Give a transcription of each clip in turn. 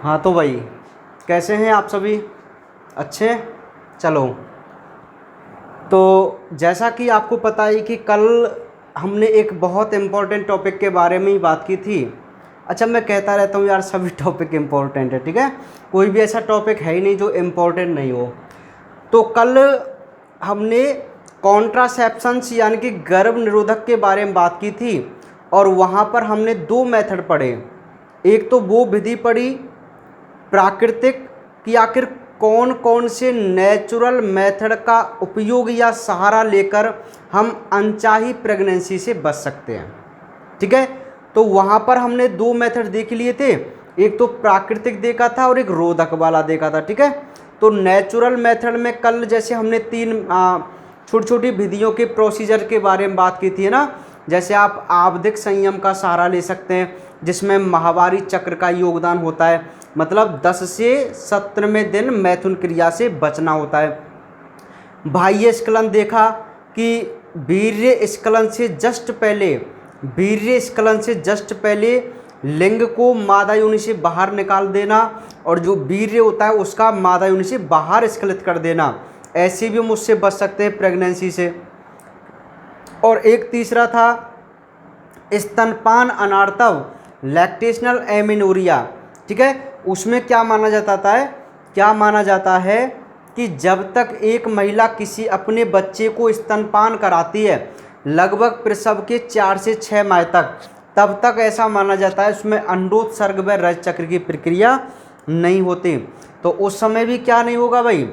हाँ तो भाई, कैसे हैं आप सभी? अच्छे? चलो, तो जैसा कि आपको पता है कि कल हमने एक बहुत इम्पोर्टेंट टॉपिक के बारे में ही बात की थी। अच्छा, मैं कहता रहता हूँ यार, सभी टॉपिक इम्पोर्टेंट है, ठीक है। कोई भी ऐसा टॉपिक है ही नहीं जो इम्पोर्टेंट नहीं हो। तो कल हमने कॉन्ट्रासेप्शंस यानी कि गर्भ निरोधक के बारे में बात की थी, और वहाँ पर हमने दो मेथड पढ़े। एक तो वो विधि पढ़ी प्राकृतिक, कि आखिर कौन कौन से नेचुरल मेथड का उपयोग या सहारा लेकर हम अनचाही प्रेगनेंसी से बच सकते हैं, ठीक है। तो वहाँ पर हमने दो मेथड देख लिए थे, एक तो प्राकृतिक देखा था और एक रोधक वाला देखा था, ठीक है। तो नेचुरल मेथड में कल जैसे हमने तीन छोटी छोटी विधियों के प्रोसीजर के बारे में बात की थी ना। जैसे आप आवधिक संयम का सहारा ले सकते हैं, जिसमें माहवारी चक्र का योगदान होता है, मतलब 10 से 17वें दिन मैथुन क्रिया से बचना होता है। बाह्य स्खलन देखा कि वीर्य स्खलन से जस्ट पहले लिंग को मादा योनि से बाहर निकाल देना, और जो वीर्य होता है उसका मादा योनि से बाहर स्खलित कर देना। ऐसे भी हम उससे बच सकते हैं प्रेगनेंसी से। और एक तीसरा था स्तनपान अनार्तव, लैक्टेशनल एमिनोरिया, ठीक है। उसमें क्या माना जाता है कि जब तक एक महिला किसी अपने बच्चे को स्तनपान कराती है, लगभग प्रसव के 4 से 6 माह तक, तब तक ऐसा माना जाता है उसमें अंडोत्सर्ग व रज चक्र की प्रक्रिया नहीं होती। तो उस समय भी क्या नहीं होगा भाई,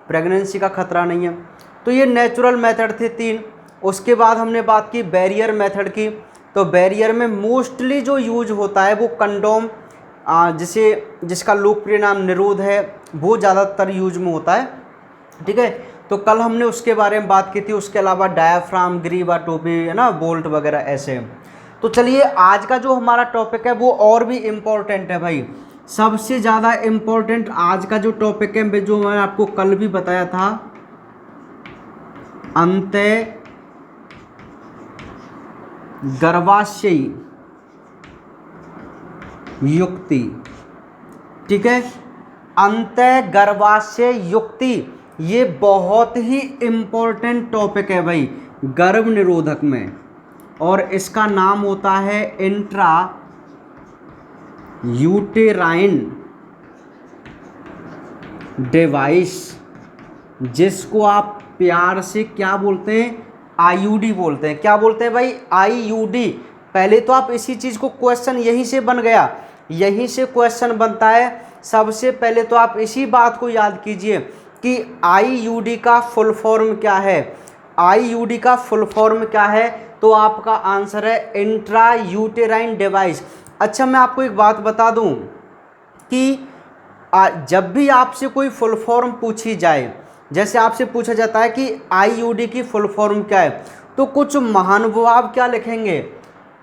प्रेगनेंसी का खतरा नहीं है। तो ये नेचुरल मेथड थे 3। उसके बाद हमने बात की बैरियर मेथड की। तो बैरियर में मोस्टली जो यूज होता है वो कंडोम, जिसका लोकप्रिय नाम निरोध है, वो ज़्यादातर यूज में होता है, ठीक है। तो कल हमने उसके बारे में बात की थी। उसके अलावा डायाफ्राम, ग्रीवा टोपी है ना, बोल्ट वगैरह ऐसे। तो चलिए, आज का जो हमारा टॉपिक है वो और भी इम्पोर्टेंट है भाई। सबसे ज़्यादा इम्पोर्टेंट आज का जो टॉपिक है, जो मैंने आपको कल भी बताया था, अंतः गर्भाशय युक्ति, ठीक है। अंतः गर्भाशय युक्ति ये बहुत ही इम्पोर्टेंट टॉपिक है भाई गर्भ निरोधक में, और इसका नाम होता है इंट्रा यूटेराइन डिवाइस, जिसको आप प्यार से क्या बोलते हैं, आईयूडी बोलते हैं। क्या बोलते हैं भाई, आईयूडी। पहले तो आप इसी चीज़ को क्वेश्चन यहीं से बन गया, यहीं से क्वेश्चन बनता है। सबसे पहले तो आप इसी बात को याद कीजिए कि आईयूडी का फुल फॉर्म क्या है। आईयूडी का फुल फॉर्म क्या है, तो आपका आंसर है इंट्रा यूटेराइन डिवाइस। अच्छा, मैं आपको एक बात बता दूं कि जब भी आपसे कोई फुल फॉर्म पूछी जाए, जैसे आपसे पूछा जाता है कि आईयूडी की फुल फॉर्म क्या है, तो कुछ महानुभाव क्या लिखेंगे,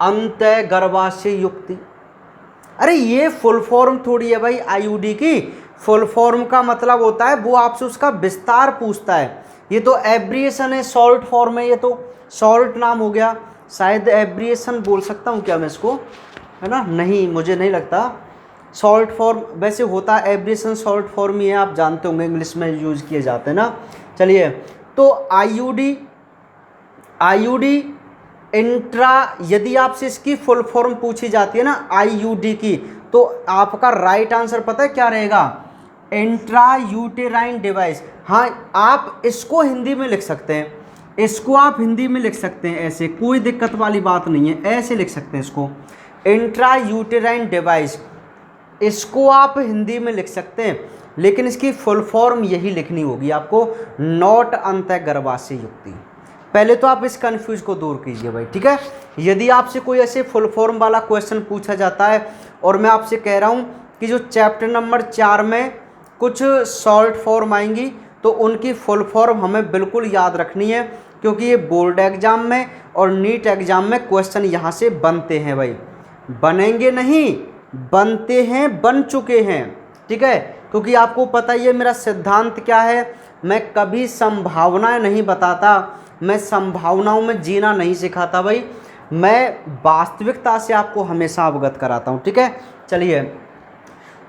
अंतः गर्भाशय युक्ति। अरे ये फुल फॉर्म थोड़ी है भाई, आईयूडी की फुल फॉर्म का मतलब होता है वो आपसे उसका विस्तार पूछता है। ये तो एब्रिएशन है, शॉर्ट फॉर्म है, ये तो शॉर्ट नाम हो गया। शायद एब्रिएशन बोल सकता हूँ क्या मैं इसको, है ना? नहीं, मुझे नहीं लगता। शॉर्ट फॉर्म वैसे होता है, एब्रिएशन शॉर्ट फॉर्म ही है, आप जानते होंगे, इंग्लिश में यूज किए जाते हैं ना। चलिए, तो आईयूडी इंट्रा, यदि आपसे इसकी फुल फॉर्म पूछी जाती है ना आईयूडी की, तो आपका राइट आंसर पता है क्या रहेगा, इंट्रा यूटेराइन डिवाइस। हाँ, आप इसको हिंदी में लिख सकते हैं, इसको आप हिंदी में लिख सकते हैं, ऐसे कोई दिक्कत वाली बात नहीं है, ऐसे लिख सकते हैं इसको, इंट्रा यूटेराइन डिवाइस। इसको आप हिंदी में लिख सकते हैं, लेकिन इसकी फुल फॉर्म यही लिखनी होगी आपको, नॉट अंतः गर्भाशय युक्ति। पहले तो आप इस कंफ्यूज को दूर कीजिए भाई, ठीक है। यदि आपसे कोई ऐसे फुल फॉर्म वाला क्वेश्चन पूछा जाता है, और मैं आपसे कह रहा हूँ कि जो चैप्टर नंबर 4 में कुछ शॉर्ट फॉर्म आएंगी, तो उनकी फुल फॉर्म हमें बिल्कुल याद रखनी है, क्योंकि ये बोर्ड एग्जाम में और नीट एग्जाम में क्वेश्चन यहाँ से बनते हैं भाई, बनेंगे नहीं, बनते हैं, बन चुके हैं, ठीक है। क्योंकि आपको पता ही है मेरा सिद्धांत क्या है, मैं कभी संभावनाएं नहीं बताता, मैं संभावनाओं में जीना नहीं सिखाता भाई, मैं वास्तविकता से आपको हमेशा अवगत कराता हूँ, ठीक है। चलिए,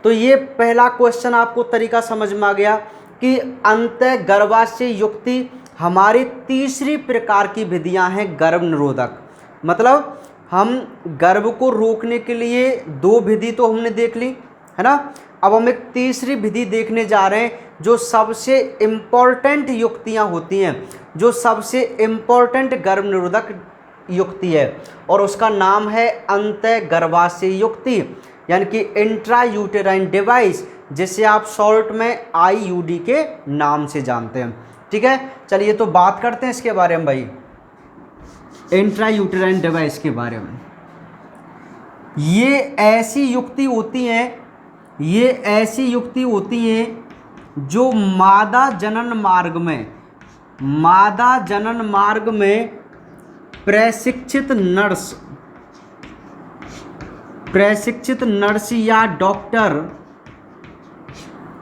तो ये पहला क्वेश्चन आपको तरीका समझ में आ गया कि अंतःगर्भाशय युक्ति हमारी तीसरी प्रकार की विधियां हैं गर्भ निरोधक। मतलब हम गर्भ को रोकने के लिए 2 विधि तो हमने देख ली है ना, अब हम एक तीसरी विधि देखने जा रहे हैं जो सबसे इम्पॉर्टेंट युक्तियां होती हैं, जो सबसे इम्पॉर्टेंट गर्भ निरोधक युक्ति है, और उसका नाम है अंतःगर्भाशय युक्ति, यानी कि इंट्रायूटेराइन डिवाइस, जिसे आप शॉर्ट में IUD के नाम से जानते हैं। ठीक है, चलिए तो बात करते हैं इसके बारे में भाई, इंट्रायूटेराइन डिवाइस के बारे में। ये ऐसी युक्ति होती हैं, ये ऐसी युक्ति होती हैं जो मादा जनन मार्ग में प्रशिक्षित नर्स या डॉक्टर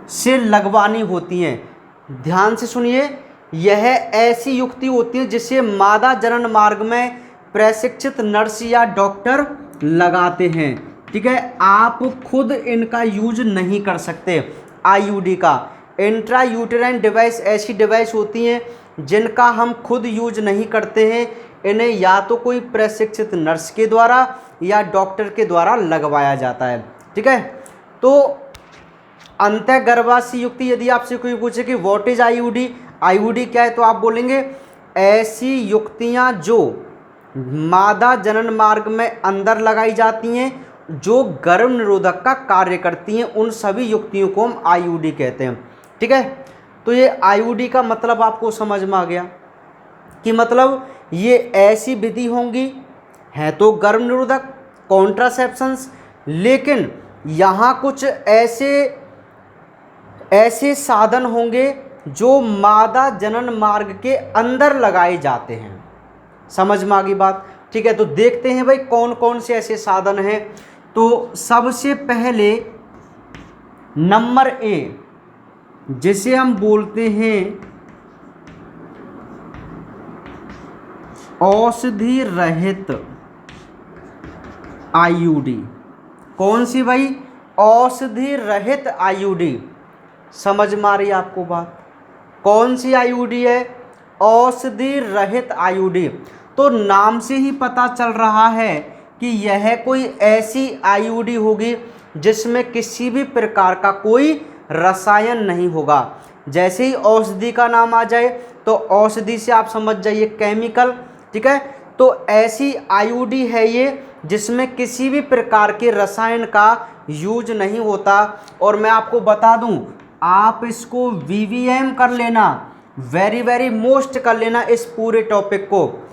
से लगवानी होती हैं। ध्यान से सुनिए, यह ऐसी युक्ति होती है जिसे मादा जनन मार्ग में प्रशिक्षित नर्स या डॉक्टर लगाते हैं। ठीक है, आप खुद इनका यूज नहीं कर सकते। IUD का इंट्रायूटेराइन डिवाइस ऐसी डिवाइस होती हैं जिनका हम खुद यूज नहीं करते हैं, इन्हें या तो कोई प्रशिक्षित नर्स के द्वारा या डॉक्टर के द्वारा लगवाया जाता है। ठीक है, तो अंतःगर्भाशय युक्ति, यदि आपसे कोई पूछे कि व्हाट इज IUD क्या है, तो आप बोलेंगे ऐसी युक्तियां जो मादा जनन मार्ग में अंदर लगाई जाती हैं, जो गर्भ निरोधक का कार्य करती हैं, उन सभी युक्तियों को हम IUD कहते हैं। ठीक है, तो ये IUD का मतलब आपको समझ में आ गया कि मतलब ये ऐसी विधि होंगी, हैं तो गर्भ निरोधक कॉन्ट्रासेप्शंस, लेकिन यहाँ कुछ ऐसे साधन होंगे जो मादा जनन मार्ग के अंदर लगाए जाते हैं। समझ में आ गई बात? ठीक है, तो देखते हैं भाई कौन कौन से ऐसे साधन हैं। तो सबसे पहले नंबर A, जिसे हम बोलते हैं औषधि रहित IUD। कौन सी भाई? औषधि रहित IUD। समझ में आ रही है आपको बात? कौन सी IUD है? औषधि रहित IUD। तो नाम से ही पता चल रहा है कि यह कोई ऐसी IUD होगी जिसमें किसी भी प्रकार का कोई रसायन नहीं होगा। जैसे ही औषधि का नाम आ जाए तो औषधि से आप समझ जाइए केमिकल। ठीक है, तो ऐसी IUD है ये जिसमें किसी भी प्रकार के रसायन का यूज नहीं होता। और मैं आपको बता दूं, आप इसको VVM कर लेना, वेरी मोस्ट कर लेना इस पूरे टॉपिक को।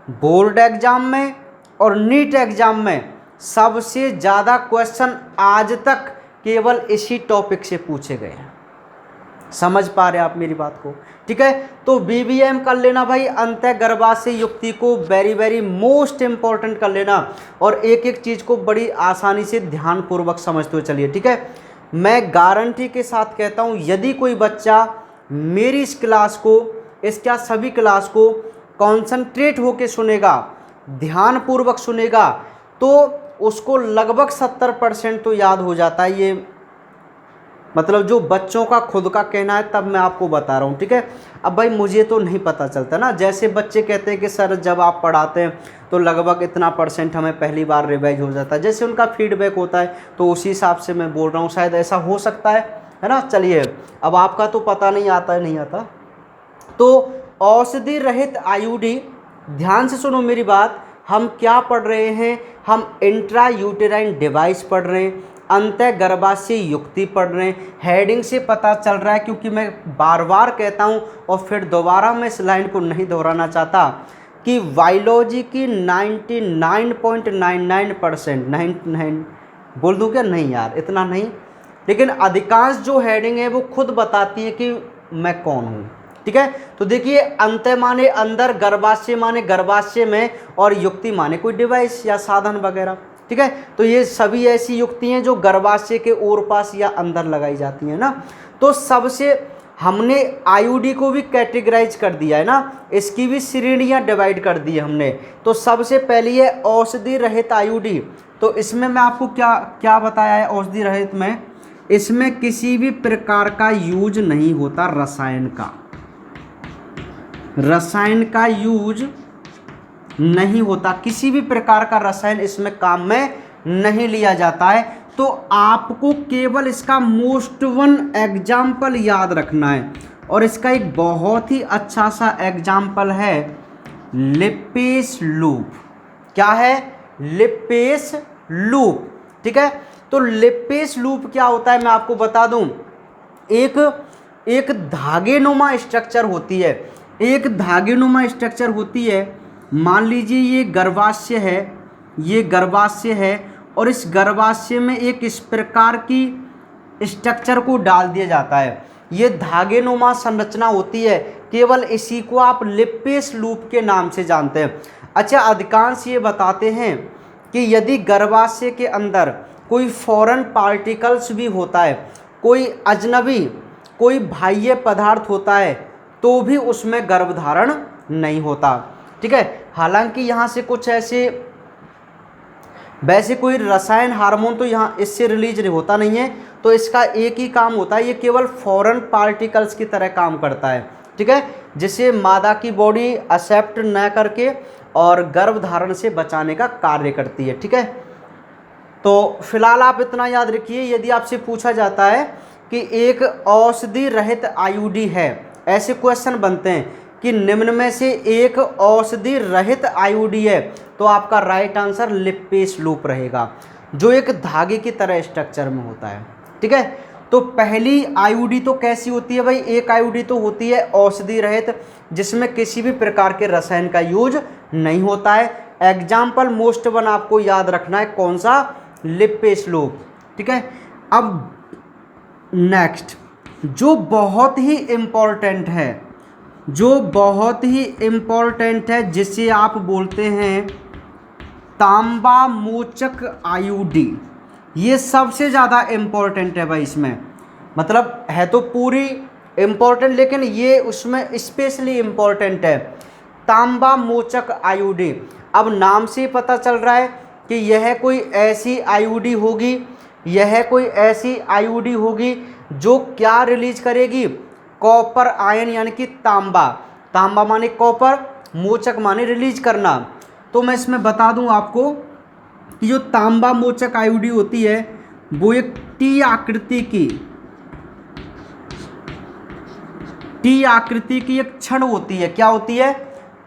बोर्ड एग्जाम में और नीट एग्जाम में सबसे ज़्यादा क्वेश्चन आज तक केवल इसी टॉपिक से पूछे गए हैं। समझ पा रहे हैं आप मेरी बात को? ठीक है, तो VVM कर लेना भाई, अंतःगर्भाशय युक्ति को वेरी मोस्ट इंपॉर्टेंट कर लेना, और एक एक चीज़ को बड़ी आसानी से ध्यानपूर्वक समझते हुए चलिए। ठीक है, मैं गारंटी के साथ कहता हूँ, यदि कोई बच्चा मेरी इस क्लास को, इसका सभी क्लास को कॉन्संट्रेट होके सुनेगा, ध्यानपूर्वक सुनेगा, तो उसको लगभग 70% तो याद हो जाता है। ये मतलब जो बच्चों का खुद का कहना है, तब मैं आपको बता रहा हूँ। ठीक है, अब भाई मुझे तो नहीं पता चलता ना, जैसे बच्चे कहते हैं कि सर जब आप पढ़ाते हैं तो लगभग इतना % हमें पहली बार रिवाइज हो जाता है, जैसे उनका फीडबैक होता है, तो उसी हिसाब से मैं बोल रहा हूँ, शायद ऐसा हो सकता है ना। चलिए, अब आपका तो पता नहीं आता है, नहीं आता। तो औषधि रहित IUD, ध्यान से सुनो मेरी बात, हम क्या पढ़ रहे हैं? हम इंट्रायूटेराइन डिवाइस पढ़ रहे हैं, अंतःगर्भाशय युक्ति पढ़ रहे हैं। हेडिंग से पता चल रहा है, क्योंकि मैं बार बार कहता हूं और फिर दोबारा मैं इस लाइन को नहीं दोहराना चाहता कि बायोलॉजी की 99.99% 99 बोल दूं क्या? नहीं यार, इतना नहीं, लेकिन अधिकांश जो हेडिंग है वो खुद बताती है कि मैं कौन हूँ। ठीक है, तो देखिए, अंत माने अंदर, गर्भाशय माने गर्भाशय में, और युक्ति माने कोई डिवाइस या साधन वगैरह। ठीक है, तो ये सभी ऐसी युक्ति हैं जो गर्भाशय के ओर पास या अंदर लगाई जाती हैं ना। तो सबसे हमने IUD को भी कैटेगराइज कर दिया है ना, इसकी भी श्रेणियां डिवाइड कर दी है हमने। तो सबसे पहली है औषधि रहित IUD। तो इसमें मैं आपको क्या क्या बताया है औषधि रहित में, इसमें किसी भी प्रकार का यूज नहीं होता रसायन का यूज नहीं होता, किसी भी प्रकार का रसायन इसमें काम में नहीं लिया जाता है। तो आपको केवल इसका मोस्ट वन एग्जाम्पल याद रखना है, और इसका एक बहुत ही अच्छा सा एग्जाम्पल है लिपेस लूप। क्या है? Lipase loop. ठीक है, तो लिपेस लूप क्या होता है मैं आपको बता दूं। एक धागेनुमा स्ट्रक्चर होती है, एक धागेनुमा स्ट्रक्चर होती है। मान लीजिए ये गर्भाशय है, ये गर्भाशय है, और इस गर्भाशय में एक इस प्रकार की स्ट्रक्चर को डाल दिया जाता है। ये धागेनुमा संरचना होती है, केवल इसी को आप लिपेस लूप के नाम से जानते हैं। अच्छा, अधिकांश ये बताते हैं कि यदि गर्भाशय के अंदर कोई फॉरेन पार्टिकल्स भी होता है, कोई अजनबी, कोई बाह्य पदार्थ होता है, तो भी उसमें गर्भधारण नहीं होता। ठीक है, हालांकि यहाँ से कुछ ऐसे वैसे कोई रसायन हार्मोन तो यहाँ इससे रिलीज नहीं होता नहीं है, तो इसका एक ही काम होता है, ये केवल फॉरेन पार्टिकल्स की तरह काम करता है। ठीक है, जिसे मादा की बॉडी एक्सेप्ट न करके और गर्भधारण से बचाने का कार्य करती है। ठीक है, तो फिलहाल आप इतना याद रखिए, यदि आपसे पूछा जाता है कि एक औषधि रहित आईयूडी है, ऐसे क्वेश्चन बनते हैं कि निम्न में से एक औषधि रहित आईयूडी है, तो आपका राइट आंसर लिपेस लूप रहेगा, जो एक धागे की तरह स्ट्रक्चर में होता है। ठीक है, तो पहली आईयूडी तो कैसी होती है भाई? एक आईयूडी तो होती है औषधि रहित, जिसमें किसी भी प्रकार के रसायन का यूज नहीं होता है। एग्जाम्पल मोस्ट वन आपको याद रखना है, कौन सा? Lipase loop. ठीक है, अब नेक्स्ट जो बहुत ही इम्पोर्टेंट है, जिसे आप बोलते हैं तांबा मोचक आईयूडी। ये सबसे ज़्यादा इम्पोर्टेंट है भाई। इसमें मतलब है तो पूरी इम्पोर्टेंट, लेकिन ये उसमें स्पेशली इम्पोर्टेंट है, तांबा मोचक आईयूडी। अब नाम से पता चल रहा है कि यह कोई ऐसी आईयूडी होगी जो क्या रिलीज करेगी? कॉपर आयन, यानी कि तांबा माने कॉपर, मोचक माने रिलीज करना। तो मैं इसमें बता दूं आपको कि जो तांबा मोचक आईयूडी होती है वो एक टी आकृति की एक छड़ होती है। क्या होती है?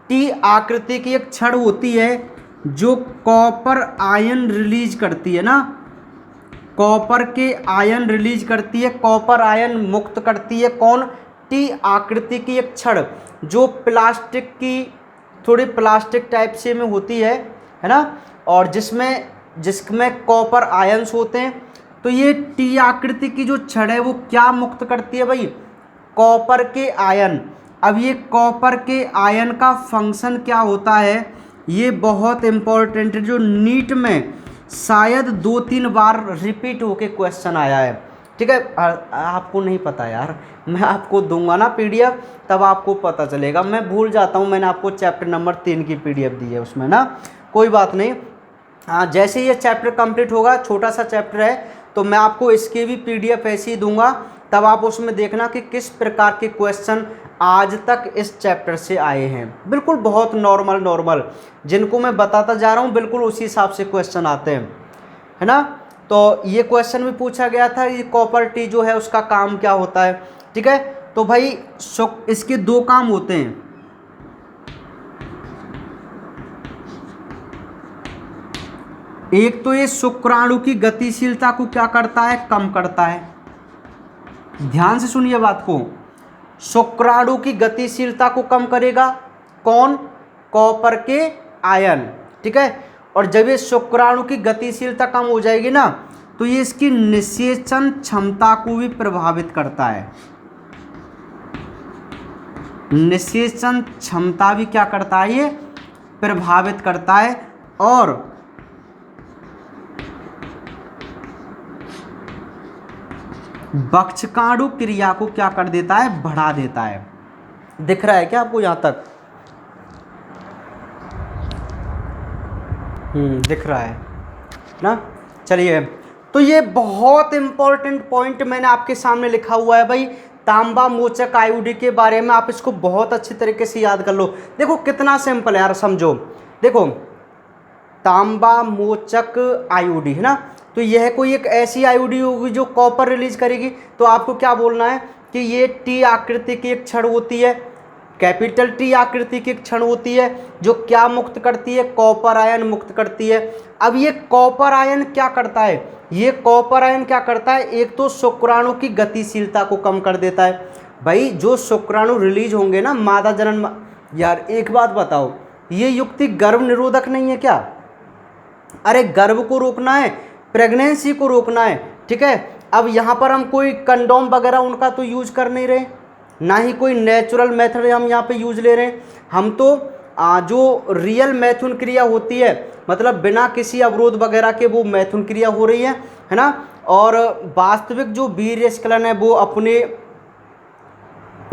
टी आकृति की एक छड़ होती है जो कॉपर आयन रिलीज करती है ना, कॉपर के आयन रिलीज करती है, कॉपर आयन मुक्त करती है। कौन? टी आकृति की एक छड़, जो प्लास्टिक की थोड़ी प्लास्टिक टाइप से में होती है ना, और जिसमें कॉपर आयन्स होते हैं। तो ये टी आकृति की जो छड़ है वो क्या मुक्त करती है भाई? कॉपर के आयन। अब ये कॉपर के आयन का फंक्शन क्या होता है, ये बहुत इम्पोर्टेंट है, जो नीट में शायद 2-3 बार रिपीट होके क्वेश्चन आया है। ठीक है, आपको नहीं पता यार, मैं आपको दूंगा ना पीडीएफ, तब आपको पता चलेगा। मैं भूल जाता हूँ, मैंने आपको चैप्टर नंबर 3 की पीडीएफ दी है उसमें ना, कोई बात नहीं। हाँ, जैसे ये चैप्टर कंप्लीट होगा, छोटा सा चैप्टर है, तो मैं आपको इसकी भी पीडीएफ ऐसे ही दूंगा, तब आप उसमें देखना कि किस प्रकार के क्वेश्चन आज तक इस चैप्टर से आए हैं। बिल्कुल बहुत नॉर्मल जिनको मैं बताता जा रहा हूँ, बिल्कुल उसी हिसाब से क्वेश्चन आते हैं, है ना। तो ये क्वेश्चन भी पूछा गया था, ये कॉपर टी जो है उसका काम क्या होता है। ठीक है, तो भाई इसके 2 काम होते हैं। एक तो ये शुक्राणु की गतिशीलता को क्या करता है? कम करता है। ध्यान से सुनिए बात को, शुक्राणु की गतिशीलता को कम करेगा कौन? कॉपर के आयन। ठीक है, और जब ये शुक्राणु की गतिशीलता कम हो जाएगी ना, तो ये इसकी निषेचन क्षमता को भी प्रभावित करता है। निषेचन क्षमता भी क्या करता है? ये प्रभावित करता है, और बक्षकाणु क्रिया को क्या कर देता है? बढ़ा देता है। दिख रहा है क्या आपको यहाँ तक? दिख रहा है ना। चलिए, तो ये बहुत इंपॉर्टेंट पॉइंट मैंने आपके सामने लिखा हुआ है भाई, तांबा मोचक आईओडी के बारे में। आप इसको बहुत अच्छी तरीके से याद कर लो। देखो कितना सिंपल है यार, समझो। देखो तांबा मोचक आईओडी है ना, तो यह कोई एक ऐसी आईओडी होगी जो कॉपर रिलीज करेगी। तो आपको क्या बोलना है कि ये टी आकृति की एक छड़ होती है, कैपिटल टी आकृति की एक छड़ होती है, जो क्या मुक्त करती है, कॉपर आयन मुक्त करती है। अब ये कॉपर आयन क्या करता है, ये कॉपर आयन क्या करता है, एक तो शुक्राणु की गतिशीलता को कम कर देता है। भाई जो शुक्राणु रिलीज होंगे ना मादा जनन, यार एक बात बताओ, ये युक्ति गर्भ निरोधक नहीं है क्या? अरे गर्भ को रोकना है, प्रेगनेंसी को रोकना है, ठीक है। अब यहाँ पर हम कोई कंडोम वगैरह उनका तो यूज कर नहीं रहे, ना ही कोई नेचुरल मेथड हम यहाँ पे यूज ले रहे हैं। हम तो जो रियल मैथुन क्रिया होती है, मतलब बिना किसी अवरोध वगैरह के वो मैथुन क्रिया हो रही है ना। और वास्तविक जो वीर्य स्खलन है वो अपने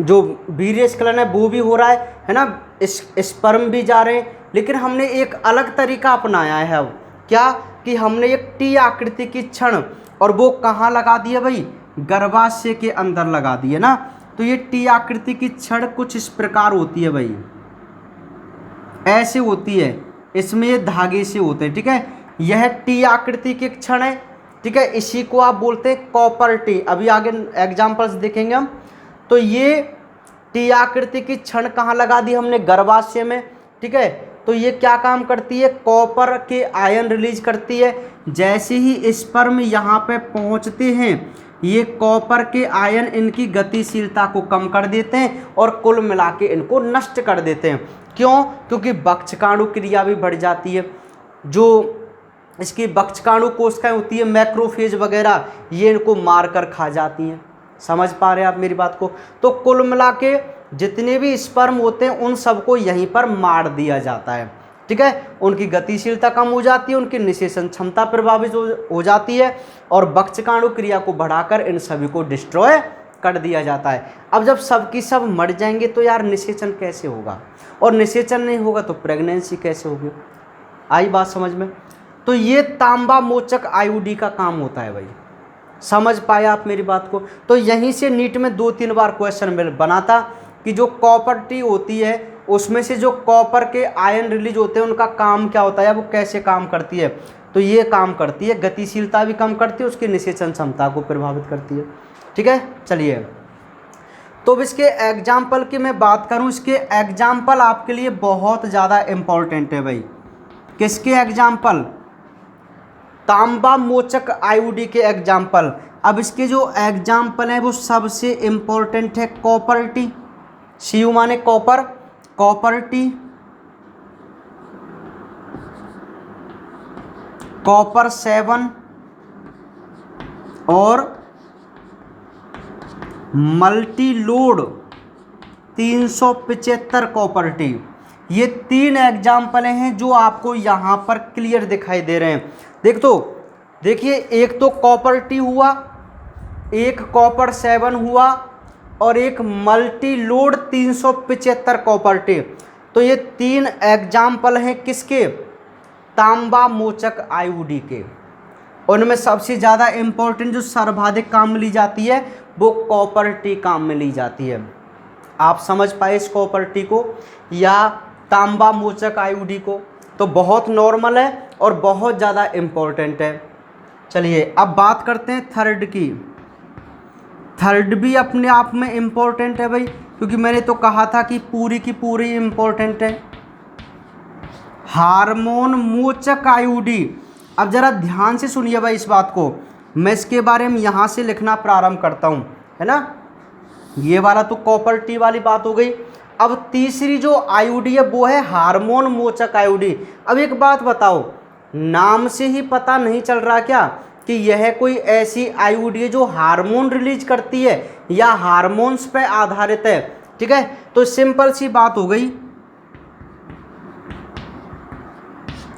जो वीर्य स्खलन है वो भी हो रहा है ना, स्पर्म भी जा रहे हैं। लेकिन हमने एक अलग तरीका अपनाया है। अब क्या कि हमने एक टी आकृति की छड़, और वो कहाँ लगा दी है भाई, गर्भाशय के अंदर लगा दी है ना। तो ये टी आकृति की छड़ कुछ इस प्रकार होती है भाई, ऐसे होती है, इसमें ये धागे से होते हैं, ठीक है। यह टी आकृति की एक छड़ है, ठीक है, इसी को आप बोलते हैं कॉपर टी। अभी आगे एग्जांपल्स देखेंगे हम। तो ये टी आकृति की छड़ कहाँ लगा दी हमने, गर्भाशय में, ठीक है। तो ये क्या काम करती है, कॉपर के आयन रिलीज करती है। जैसे ही स्पर्म यहाँ पे पहुँचते हैं, ये कॉपर के आयन इनकी गतिशीलता को कम कर देते हैं और कुल मिला के इनको नष्ट कर देते हैं। क्यों? क्योंकि बक्षकाणु क्रिया भी बढ़ जाती है। जो इसकी बक्षकाणु कोशिकाएं होती है, मैक्रोफेज वगैरह, ये इनको मार कर खा जाती हैं। समझ पा रहे हैं आप मेरी बात को? तो कुल मिला के जितने भी स्पर्म होते हैं उन सबको यहीं पर मार दिया जाता है, ठीक है। उनकी गतिशीलता कम हो जाती है, उनकी निषेचन क्षमता प्रभावित हो जाती है, और बक्षकाणु क्रिया को बढ़ाकर इन सभी को डिस्ट्रॉय कर दिया जाता है। अब जब सब की सब मर जाएंगे तो यार निषेचन कैसे होगा, और निषेचन नहीं होगा तो प्रेगनेंसी कैसे होगी? आई बात समझ में? तो ये तांबा मोचक आईओडी का काम होता है भाई। समझ पाया आप मेरी बात को? तो यहीं से नीट में 2-3 बार क्वेश्चन बना था कि जो कॉपर टी होती है उसमें से जो कॉपर के आयन रिलीज होते हैं उनका काम क्या होता है, वो कैसे काम करती है। तो ये काम करती है, गतिशीलता भी कम करती है, उसकी निषेचन क्षमता को प्रभावित करती है, ठीक है। चलिए, तो अब इसके एग्जाम्पल की मैं बात करूं, इसके एग्जाम्पल आपके लिए बहुत ज़्यादा इम्पोर्टेंट है भाई। किसके एग्जाम्पल? तांबा मोचक आईओडी के एग्जाम्पल। अब इसके जो एग्जाम्पल है वो सबसे इम्पोर्टेंट है कॉपर टी। सीयू माने कॉपर, कॉपर टी, कॉपर 7 और मल्टी लोड 375 कॉपर टी। ये 3 एग्जाम्पल हैं जो आपको यहाँ पर क्लियर दिखाई दे रहे हैं। देखिए, एक तो कॉपर टी हुआ, एक कॉपर 7 हुआ, और एक मल्टी लोड 375 कॉपर टी। तो ये 3 एग्जाम्पल हैं किसके? तांबा मोचक आईओडी के। उनमें सबसे ज़्यादा इम्पोर्टेंट जो सर्वाधिक काम में ली जाती है वो कॉपर टी काम में ली जाती है। आप समझ पाए इस कॉपर टी को या तांबा मोचक आईओडी को? तो बहुत नॉर्मल है और बहुत ज़्यादा इम्पोर्टेंट है। चलिए अब बात करते हैं थर्ड की। थर्ड भी अपने आप में इम्पोर्टेंट है भाई, क्योंकि मैंने तो कहा था कि पूरी की पूरी इम्पोर्टेंट है। हार्मोन मोचक आईओडी। अब ज़रा ध्यान से सुनिए भाई इस बात को, मैं इसके बारे में यहाँ से लिखना प्रारंभ करता हूँ, है ना। ये वाला तो कॉपर टी वाली बात हो गई। अब तीसरी जो आईओडी है वो है हार्मोन मोचक आईओडी। अब एक बात बताओ, नाम से ही पता नहीं चल रहा क्या कि यह कोई ऐसी आईओडी है जो हार्मोन रिलीज करती है या हार्मोन्स पे आधारित है, ठीक है। तो सिंपल सी बात हो गई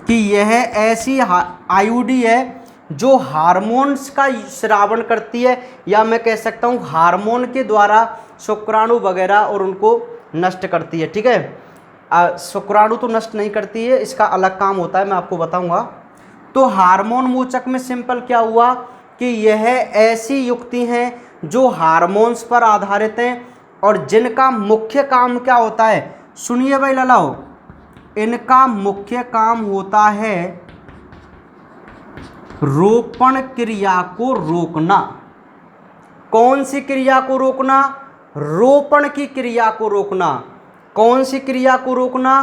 कि यह ऐसी आईओडी है जो हार्मोन्स का श्रावण करती है, या मैं कह सकता हूँ हार्मोन के द्वारा शुक्राणु वगैरह और उनको नष्ट करती है, ठीक है। शुक्राणु तो नष्ट नहीं करती है, इसका अलग काम होता है, मैं आपको बताऊंगा। तो हार्मोन मोचक में सिंपल क्या हुआ कि यह ऐसी युक्ति हैं जो हार्मोन्स पर आधारित हैं और जिनका मुख्य काम क्या होता है, सुनिए भाई ललाओ, इनका मुख्य काम होता है रोपण क्रिया को रोकना। कौन सी क्रिया को रोकना? रोपण की क्रिया को रोकना। कौन सी क्रिया को रोकना?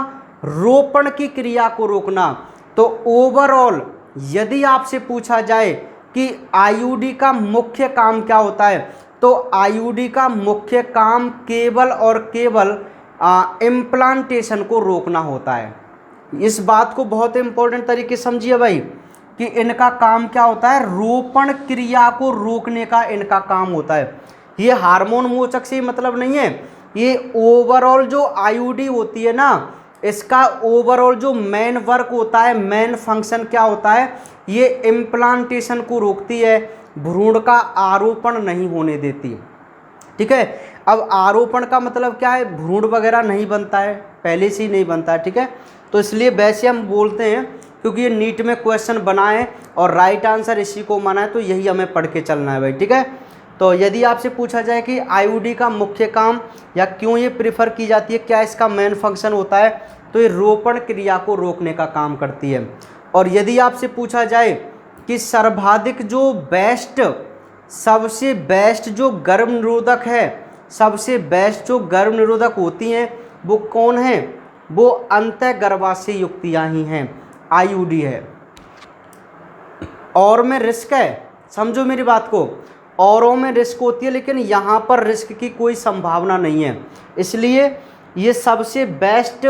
रोपण की क्रिया को रोकना। तो ओवरऑल यदि आपसे पूछा जाए कि आईयूडी का मुख्य काम क्या होता है, तो आईयूडी का मुख्य काम केवल और केवल इम्प्लांटेशन को रोकना होता है। इस बात को बहुत इंपॉर्टेंट तरीके से समझिए भाई कि इनका काम क्या होता है, रोपण क्रिया को रोकने का इनका काम होता है। ये हार्मोन मोचक से मतलब नहीं है, ये ओवरऑल जो आईयूडी होती है ना, इसका ओवरऑल जो मेन वर्क होता है, मेन फंक्शन क्या होता है, ये इम्प्लांटेशन को रोकती है, भ्रूण का आरोपण नहीं होने देती। ठीक है, अब आरोपण का मतलब क्या है, भ्रूण वगैरह नहीं बनता है, पहले से ही नहीं बनता है। ठीक है, तो इसलिए वैसे हम बोलते हैं क्योंकि ये नीट में क्वेश्चन बना है और राइट आंसर इसी को माना है, तो यही हमें पढ़ के चलना है भाई। ठीक है, तो यदि आपसे पूछा जाए कि आईयूडी का मुख्य काम या क्यों ये प्रेफर की जाती है, क्या इसका मेन फंक्शन होता है, तो ये रोपण क्रिया को रोकने का काम करती है। और यदि आपसे पूछा जाए कि सर्वाधिक जो बेस्ट, सबसे बेस्ट जो गर्भ निरोधक है, सबसे बेस्ट जो गर्भ निरोधक होती हैं वो कौन है, वो अंतःगर्भाशय युक्तियाँ ही हैं, आईयूडी है। और में रिस्क है, समझो मेरी बात को, औरों में रिस्क होती है लेकिन यहाँ पर रिस्क की कोई संभावना नहीं है, इसलिए ये सबसे बेस्ट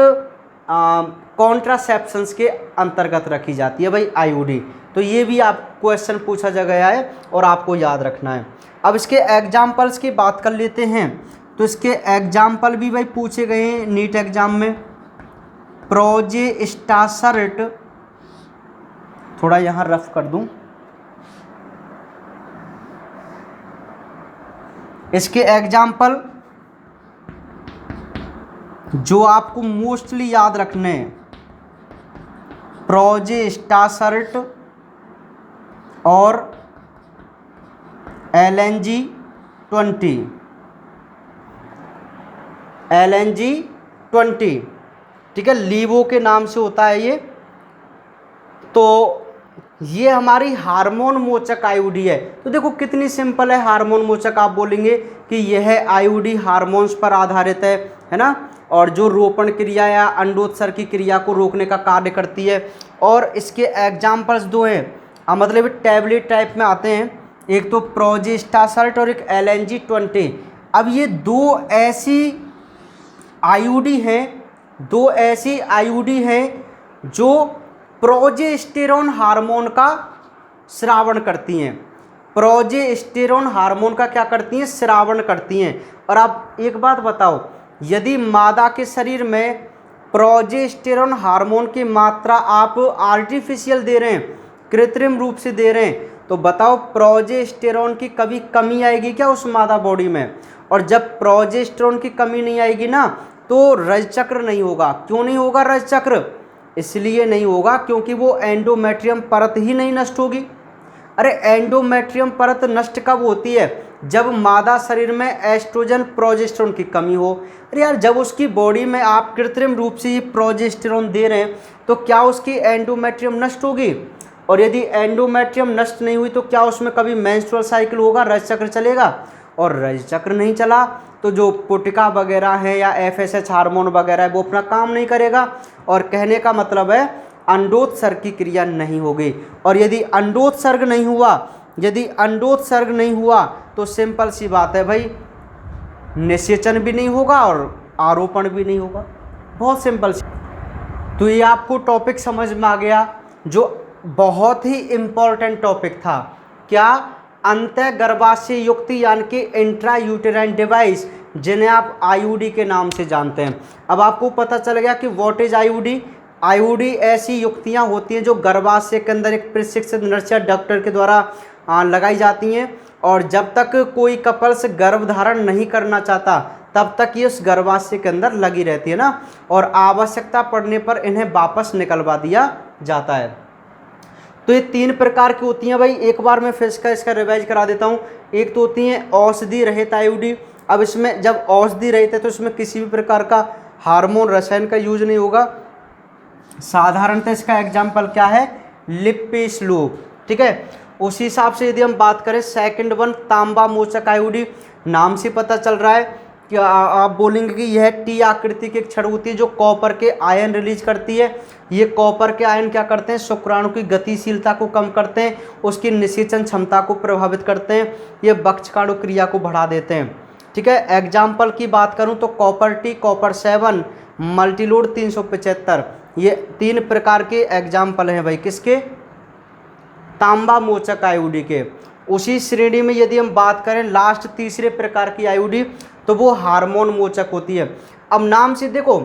कॉन्ट्रासेप्शंस के अंतर्गत रखी जाती है भाई आईयूडी। तो ये भी आप क्वेश्चन पूछा जा गया है और आपको याद रखना है। अब इसके एग्जाम्पल्स की बात कर लेते हैं, तो इसके एग्जाम्पल भी भाई पूछे गए हैं नीट एग्जाम में। प्रोजेस्टेरोन, थोड़ा यहाँ रफ कर दूं, इसके एग्जाम्पल जो आपको मोस्टली याद रखने हैं, प्रोजेस्टेरोन और LNG20, LNG20, ठीक है, लीवो के नाम से होता है ये। तो ये हमारी हार्मोन मोचक आईयूडी है। तो देखो कितनी सिंपल है हार्मोन मोचक, आप बोलेंगे कि यह आईयूडी हार्मोन्स पर आधारित है ना, और जो रोपण क्रिया या अंडोत्सर्ग की क्रिया को रोकने का कार्य करती है। और इसके एग्जाम्पल्स दो हैं, मतलब टैबलेट टाइप में आते हैं, एक तो प्रोजेस्टेरोन और एक LNG20। अब ये दो ऐसी आईयूडी हैं, दो ऐसी आईयूडी हैं जो प्रोजेस्टेरोन हार्मोन का स्रावन करती हैं। प्रोजेस्टेरोन हार्मोन का क्या करती हैं, स्रावन करती हैं। और आप एक बात बताओ, यदि मादा के शरीर में प्रोजेस्टेरोन हार्मोन की मात्रा आप आर्टिफिशियल दे रहे हैं, कृत्रिम रूप से दे रहे हैं, तो बताओ प्रोजेस्टेरोन की कभी कमी आएगी क्या उस मादा बॉडी में? और जब प्रोजेस्टेरोन की कमी नहीं आएगी ना, तो रजचक्र नहीं होगा। क्यों नहीं होगा रजचक्र? इसलिए नहीं होगा क्योंकि वो एंडोमेट्रियम परत ही नहीं नष्ट होगी। अरे एंडोमेट्रियम परत नष्ट कब होती है? जब मादा शरीर में एस्ट्रोजन प्रोजेस्टेरोन की कमी हो। अरे यार, जब उसकी बॉडी में आप कृत्रिम रूप से ये प्रोजेस्टेरोन दे रहे हैं तो क्या उसकी एंडोमेट्रियम नष्ट होगी? और यदि एंडोमेट्रियम नष्ट नहीं हुई तो क्या उसमें कभी मेंस्ट्रुअल साइकिल होगा, रजचक्र चलेगा? और रजचक्र नहीं चला तो जो पुटिका वगैरह है या FSH हार्मोन वगैरह है वो अपना काम नहीं करेगा। और कहने का मतलब है अंडोत्सर्ग की क्रिया नहीं होगी। और यदि अंडोत्सर्ग नहीं हुआ, यदि अंडोत्सर्ग नहीं हुआ तो सिंपल सी बात है भाई, निषेचन भी नहीं होगा और आरोपण भी नहीं होगा। बहुत सिंपल सी। तो ये आपको टॉपिक समझ में आ गया जो बहुत ही इम्पोर्टेंट टॉपिक था। क्या? अंतःगर्भाशय युक्ति यानी कि इंट्रा यूटेराइन डिवाइस, जिन्हें आप आईयूडी के नाम से जानते हैं। अब आपको पता चल गया कि व्हाट इज आईयूडी। आईयूडी ऐसी युक्तियां होती हैं जो गर्भाशय के अंदर एक प्रशिक्षित नर्स या डॉक्टर के द्वारा लगाई जाती हैं, और जब तक कोई कपल्स गर्भधारण नहीं करना चाहता तब तक ये उस गर्भाशय के अंदर लगी रहती है ना, और आवश्यकता पड़ने पर इन्हें वापस निकलवा दिया जाता है। तो ये 3 प्रकार की होती हैं भाई। एक बार मैं फिर इसका रिवाइज करा देता हूँ। एक तो होती है औषधि रहित आईयूडी। अब इसमें जब औषधि रहित है तो इसमें किसी भी प्रकार का हार्मोन रसायन का यूज नहीं होगा। साधारणतः इसका एग्जाम्पल क्या है, लिपिस्लूप, ठीक है। उसी हिसाब से यदि हम बात करें सेकंड वन, तांबा मोचक आईयूडी। नाम से पता चल रहा है कि आप बोलेंगे कि यह टी आकृति की एक छड़ होती है जो कॉपर के आयन रिलीज करती है। ये कॉपर के आयन क्या करते हैं, शुक्राणु की गतिशीलता को कम करते हैं, उसकी निषेचन क्षमता को प्रभावित करते हैं, ये बक्षकाणु क्रिया को बढ़ा देते हैं, ठीक है। एग्जाम्पल की बात करूं तो कॉपर टी, कॉपर 7, मल्टीलोड 375, ये 3 प्रकार के एग्जाम्पल हैं भाई किसके, तांबा मोचक आईयूडी के। उसी श्रेणी में यदि हम बात करें लास्ट तीसरे प्रकार की आईयूडी तो वो हार्मोन मोचक होती है। अब नाम से देखो,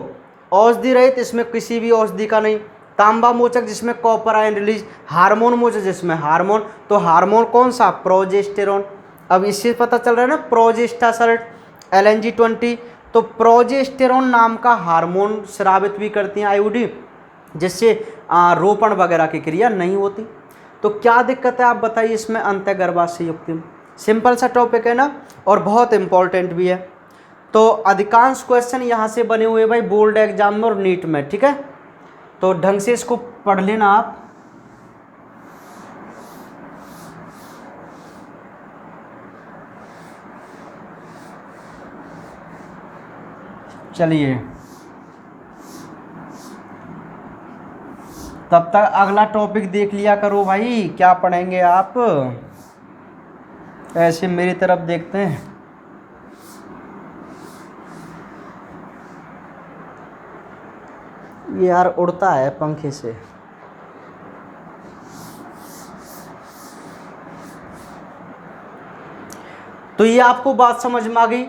औषधि रहित इसमें किसी भी औषधि का नहीं, तांबा मोचक जिसमें कॉपर आयन रिलीज, हार्मोन मोचक जिसमें हार्मोन, तो हार्मोन कौन सा, प्रोजेस्टेरोन। अब इससे पता चल रहा है ना, प्रोजेस्टासल्ट LNG-20, तो प्रोजेस्टेरोन नाम का हार्मोन स्रावित भी करती हैं आईयूडी, जिससे रोपण वगैरह की क्रिया नहीं होती। तो क्या दिक्कत है आप बताइए इसमें अंतःगर्भाशय युक्ति में। सिंपल सा टॉपिक है ना, और बहुत इंपॉर्टेंट भी है। तो अधिकांश क्वेश्चन यहाँ से बने हुए भाई बोर्ड एग्जाम में और नीट में, ठीक है। तो ढंग से इसको पढ़ लेना आप। चलिए तब तक अगला टॉपिक देख लिया करो भाई, क्या पढ़ेंगे आप, ऐसे मेरी तरफ देखते हैं। ये यार उड़ता है पंखे से। तो ये आपको बात समझ में आ गई।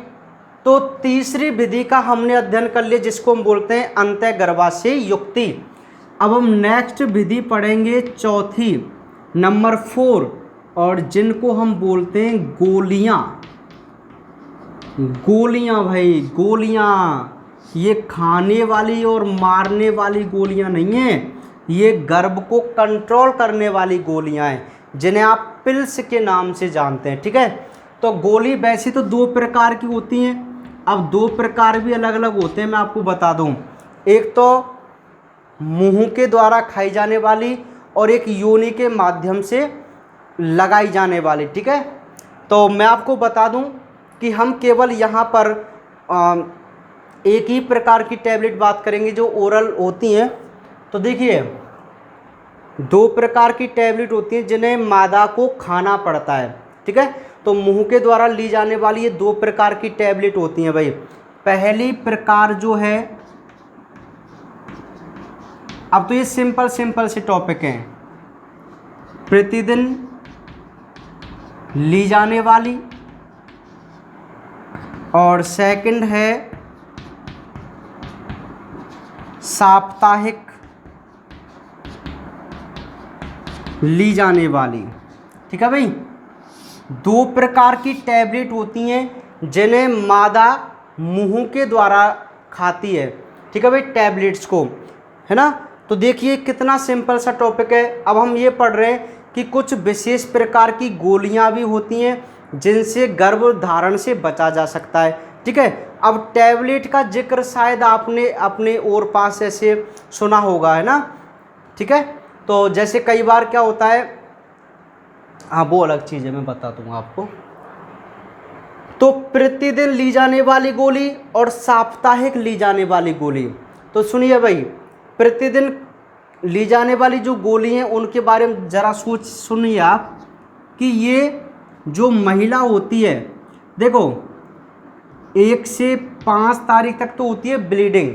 तो तीसरी विधि का हमने अध्ययन कर लिया जिसको हम बोलते हैं अंतःगर्भाशय युक्ति। अब हम नेक्स्ट विधि पढ़ेंगे चौथी, नंबर 4, और जिनको हम बोलते हैं गोलियां। गोलियां भाई, गोलियां, ये खाने वाली और मारने वाली गोलियां नहीं हैं, ये गर्भ को कंट्रोल करने वाली गोलियां हैं जिन्हें आप पिल्स के नाम से जानते हैं, ठीक है। तो गोली वैसे तो 2 प्रकार की होती हैं। अब 2 प्रकार भी अलग अलग होते हैं, मैं आपको बता दूं। एक तो मुंह के द्वारा खाई जाने वाली और एक योनि के माध्यम से लगाई जाने वाली, ठीक है। तो मैं आपको बता दूं कि हम केवल यहाँ पर एक ही प्रकार की टैबलेट बात करेंगे जो ओरल होती हैं। तो देखिए 2 प्रकार की टैबलेट होती हैं जिन्हें मादा को खाना पड़ता है, ठीक है। तो मुंह के द्वारा ली जाने वाली ये 2 प्रकार की टैबलेट होती हैं भाई। पहली प्रकार जो है, अब तो ये सिंपल से टॉपिक हैं, प्रतिदिन ली जाने वाली, और सेकंड है साप्ताहिक ली जाने वाली, ठीक है भाई। 2 प्रकार की टैबलेट होती हैं जिन्हें मादा मुंह के द्वारा खाती है, ठीक है भाई, टैबलेट्स को, है ना। तो देखिए कितना सिंपल सा टॉपिक है। अब हम ये पढ़ रहे हैं कि कुछ विशेष प्रकार की गोलियां भी होती हैं जिनसे गर्भधारण से बचा जा सकता है, ठीक है। अब टैबलेट का जिक्र शायद आपने अपने और पास ऐसे सुना होगा, है ना, ठीक है। तो जैसे कई बार क्या होता है, हाँ वो अलग चीज़ है, मैं बता दूंगा आपको। तो प्रतिदिन ली जाने वाली गोली और साप्ताहिक ली जाने वाली गोली, तो सुनिए भाई, प्रतिदिन ली जाने वाली जो गोली हैं उनके बारे में ज़रा सुनिए आप कि ये जो महिला होती है, देखो 1 से 5 तारीख तक तो होती है ब्लीडिंग,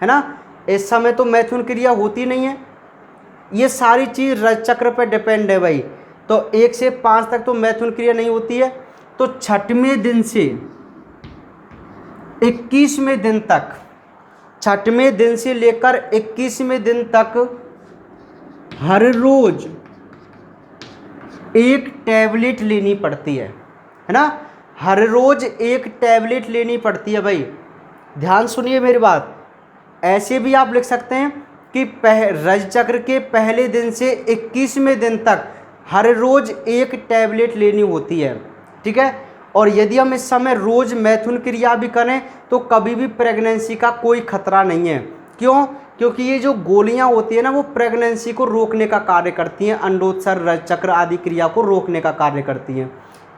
है ना। इस समय तो मैथुन क्रिया होती नहीं है, ये सारी चीज़ रज चक्र पर डिपेंड है भाई। तो 1 से 5 तक तो मैथुन क्रिया नहीं होती है। तो 6वें दिन से 21वें दिन तक, 6वें दिन से लेकर 21वें दिन तक हर रोज एक टैबलेट लेनी पड़ती है ना। हर रोज एक टैबलेट लेनी पड़ती है भाई। ध्यान सुनिए मेरी बात। ऐसे भी आप लिख सकते हैं कि रज चक्र के पहले दिन से 21वें दिन तक हर रोज़ एक टैबलेट लेनी होती है, ठीक है। और यदि हम इस समय रोज़ मैथुन क्रिया भी करें तो कभी भी प्रेगनेंसी का कोई खतरा नहीं है। क्यों? क्योंकि ये जो गोलियां होती है ना वो प्रेगनेंसी को रोकने का कार्य करती हैं, अंडोत्सर्ग, रज चक्र आदि क्रिया को रोकने का कार्य करती हैं।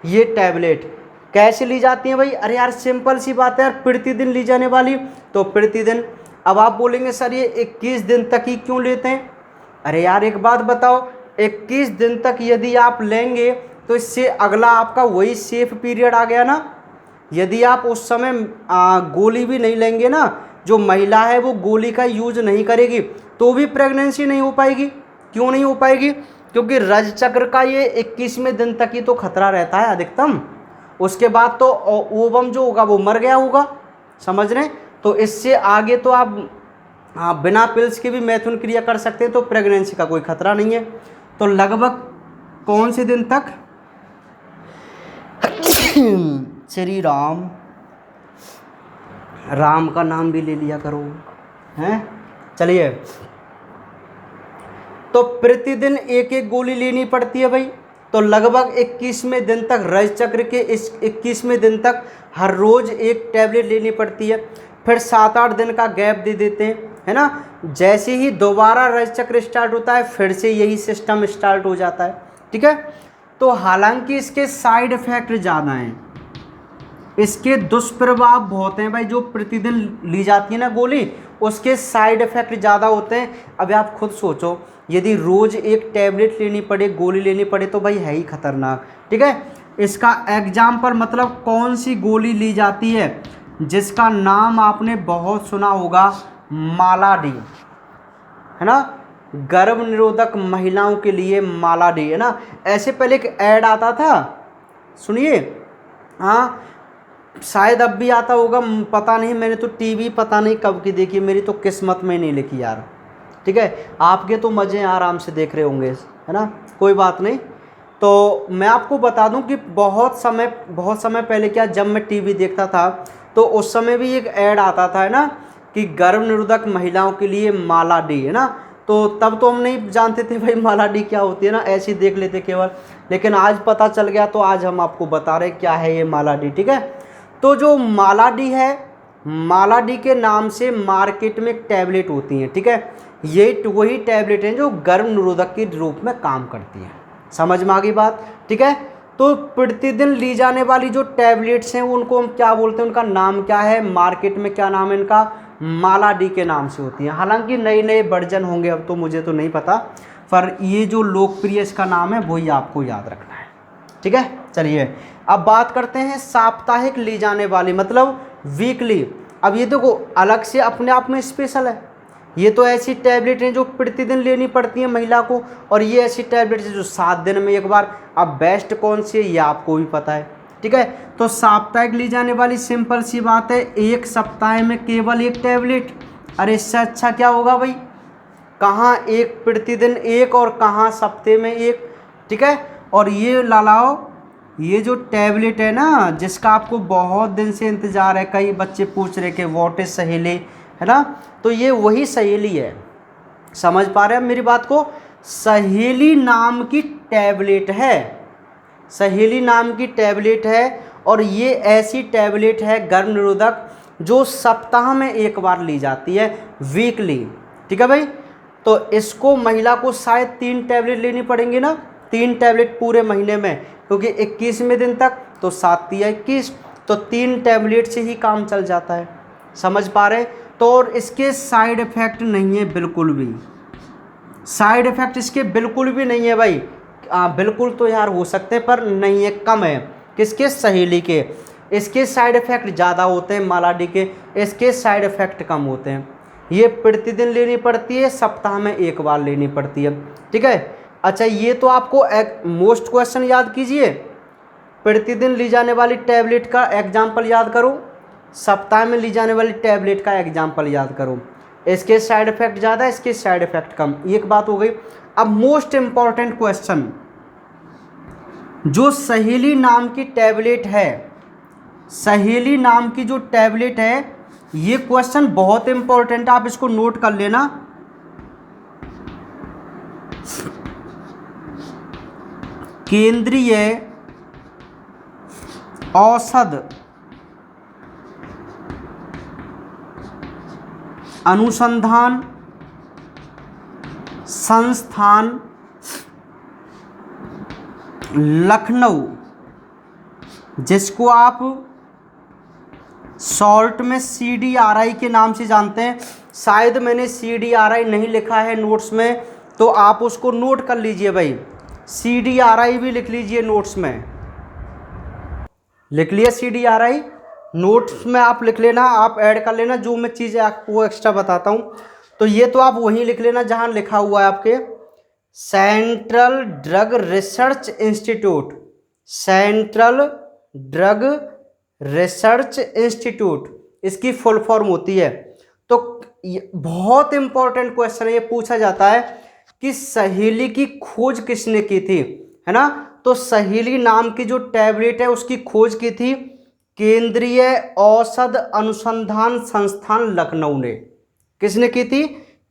ये टैबलेट कैसे ली जाती हैं भाई? अरे यार सिंपल सी बात है यार, प्रतिदिन ली जाने वाली तो प्रतिदिन। अब आप बोलेंगे सर ये 21 दिन तक ही क्यों लेते हैं? अरे यार एक बात बताओ, 21 दिन तक यदि आप लेंगे तो इससे अगला आपका वही सेफ पीरियड आ गया ना। यदि आप उस समय गोली भी नहीं लेंगे ना, जो महिला है वो गोली का यूज नहीं करेगी तो भी प्रेगनेंसी नहीं हो पाएगी। क्यों नहीं हो पाएगी? क्योंकि रज चक्र का ये 21वें दिन तक ही तो खतरा रहता है अधिकतम, उसके बाद तो ओवम जो होगा वो मर गया होगा, समझ रहे हैं। तो इससे आगे तो आप बिना पिल्स के भी मैथुन क्रिया कर सकते हैं, तो प्रेगनेंसी का कोई खतरा नहीं है। तो लगभग कौन से दिन तक? श्री राम, राम का नाम भी ले लिया करो, हैं। चलिए, तो प्रतिदिन एक एक गोली लेनी पड़ती है भाई। तो लगभग 21वें दिन तक, रज चक्र के इस 21वें दिन तक हर रोज़ एक टैबलेट लेनी पड़ती है। फिर 7-8 दिन का गैप दे देते हैं, है ना। जैसे ही दोबारा रज चक्र स्टार्ट होता है फिर से यही सिस्टम स्टार्ट हो जाता है, ठीक है। तो हालांकि इसके साइड इफ़ेक्ट ज़्यादा हैं, इसके दुष्प्रभाव बहुत हैं भाई। जो प्रतिदिन ली जाती है ना गोली, उसके साइड इफ़ेक्ट ज़्यादा होते हैं। अब आप खुद सोचो, यदि रोज़ एक टैबलेट लेनी पड़े, गोली लेनी पड़े तो भाई है ही खतरनाक, ठीक है। इसका एग्जाम्पल मतलब कौन सी गोली ली जाती है जिसका नाम आपने बहुत सुना होगा, मालाडी, है ना। गर्भ निरोधक महिलाओं के लिए मालाडी, है ना। ऐसे पहले एक ऐड आता था, सुनिए, हाँ शायद अब भी आता होगा, पता नहीं, मैंने तो टीवी पता नहीं कब की देखी, मेरी तो किस्मत में नहीं लिखी यार, ठीक है। आपके तो मज़े आराम से देख रहे होंगे, है ना, कोई बात नहीं। तो मैं आपको बता दूं कि बहुत समय पहले क्या, जब मैं टीवी देखता था तो उस समय भी एक ऐड आता था, है ना, कि गर्भ निरोधक महिलाओं के लिए मालाडी, है ना। तो तब तो हम नहीं जानते थे भाई मालाडी क्या होती है ना, ऐसे ही देख लेते केवल, लेकिन आज पता चल गया तो आज हम आपको बता रहे क्या है ये मालाडी, ठीक है। तो जो मालाडी है, मालाडी के नाम से मार्केट में टैबलेट होती हैं, ठीक है। ये वही टैबलेट हैं जो गर्भ निरोधक के रूप में काम करती हैं। समझ में आ गई बात, ठीक है। तो प्रतिदिन ली जाने वाली जो टैबलेट्स हैं उनको हम क्या बोलते हैं, उनका नाम क्या है, मार्केट में क्या नाम है इनका, मालाडी के नाम से होती हैं। हालांकि नए नए वर्जन होंगे, अब तो मुझे तो नहीं पता, पर ये जो लोकप्रिय इसका नाम है वही आपको याद रखना है, ठीक है। चलिए अब बात करते हैं साप्ताहिक ली जाने वाली, मतलब वीकली। अब ये देखो अलग से अपने आप में स्पेशल है, ये तो ऐसी टैबलेट हैं जो प्रतिदिन लेनी पड़ती हैं महिला को, और ये ऐसी टैबलेट है जो 7 दिन में एक बार। अब बेस्ट कौन सी है ये आपको भी पता है, ठीक है। तो साप्ताहिक ली जाने वाली सिंपल सी बात है, एक सप्ताह में केवल एक टैबलेट। अरे इससे अच्छा क्या होगा भाई, कहाँ एक प्रतिदिन एक और कहाँ सप्ते में एक, ठीक है। और ये लाओ, ये जो टैबलेट है ना जिसका आपको बहुत दिन से इंतज़ार है, कई बच्चे पूछ रहे कि व्हाट इज सहेली, है ना, तो ये वही सहेली है। समझ पा रहे हैं मेरी बात को? सहेली नाम की टैबलेट है, सहेली नाम की टैबलेट है, और ये ऐसी टैबलेट है गर्भ निरोधक जो सप्ताह में एक बार ली जाती है, वीकली, ठीक है भाई। तो इसको महिला को शायद 3 टैबलेट लेनी पड़ेंगी ना, 3 टैबलेट पूरे महीने में, क्योंकि 21वें दिन तक तो 7 या 21, तो 3 टैबलेट से ही काम चल जाता है। समझ पा रहे? तो और इसके साइड इफ़ेक्ट नहीं है बिल्कुल भी, साइड इफ़ेक्ट इसके बिल्कुल भी नहीं है भाई। बिल्कुल तो यार हो सकते हैं पर नहीं है, कम है। किसके? सहेली के। इसके साइड इफ़ेक्ट ज़्यादा होते हैं मालाडी के, इसके साइड इफ़ेक्ट कम होते हैं। ये प्रतिदिन लेनी पड़ती है, सप्ताह में एक बार लेनी पड़ती है, ठीक है। अच्छा ये तो आपको एक मोस्ट क्वेश्चन याद कीजिए, प्रतिदिन ली जाने वाली टैबलेट का एग्जाम्पल याद करो, सप्ताह में ली जाने वाली टैबलेट का एग्जाम्पल याद करो। इसके साइड इफ़ेक्ट ज़्यादा, इसके साइड इफ़ेक्ट कम, एक बात हो गई। अब मोस्ट इम्पॉर्टेंट क्वेश्चन, जो सहेली नाम की टैबलेट है, सहेली नाम की जो टैबलेट है, ये क्वेश्चन बहुत इंपॉर्टेंट, आप इसको नोट कर लेना। केंद्रीय औषध अनुसंधान संस्थान लखनऊ, जिसको आप शॉर्ट में CDRI के नाम से जानते हैं। शायद मैंने CDRI नहीं लिखा है नोट्स में, तो आप उसको नोट कर लीजिए भाई, CDRI भी लिख लीजिए नोट्स में, लिख लिया CDRI नोट्स में, आप लिख लेना, आप ऐड कर लेना, जो मैं चीज़ें आपको एक्स्ट्रा बताता हूँ। तो ये तो आप वहीं लिख लेना जहाँ लिखा हुआ है आपके central drug research institute, central drug research institute इसकी फुल फॉर्म होती है। तो बहुत इंपॉर्टेंट क्वेश्चन है, ये पूछा जाता है कि सहेली की खोज किसने की थी, है ना। तो सहेली नाम की जो टैबलेट है उसकी खोज की थी केंद्रीय औषध अनुसंधान संस्थान लखनऊ ने। किसने की थी?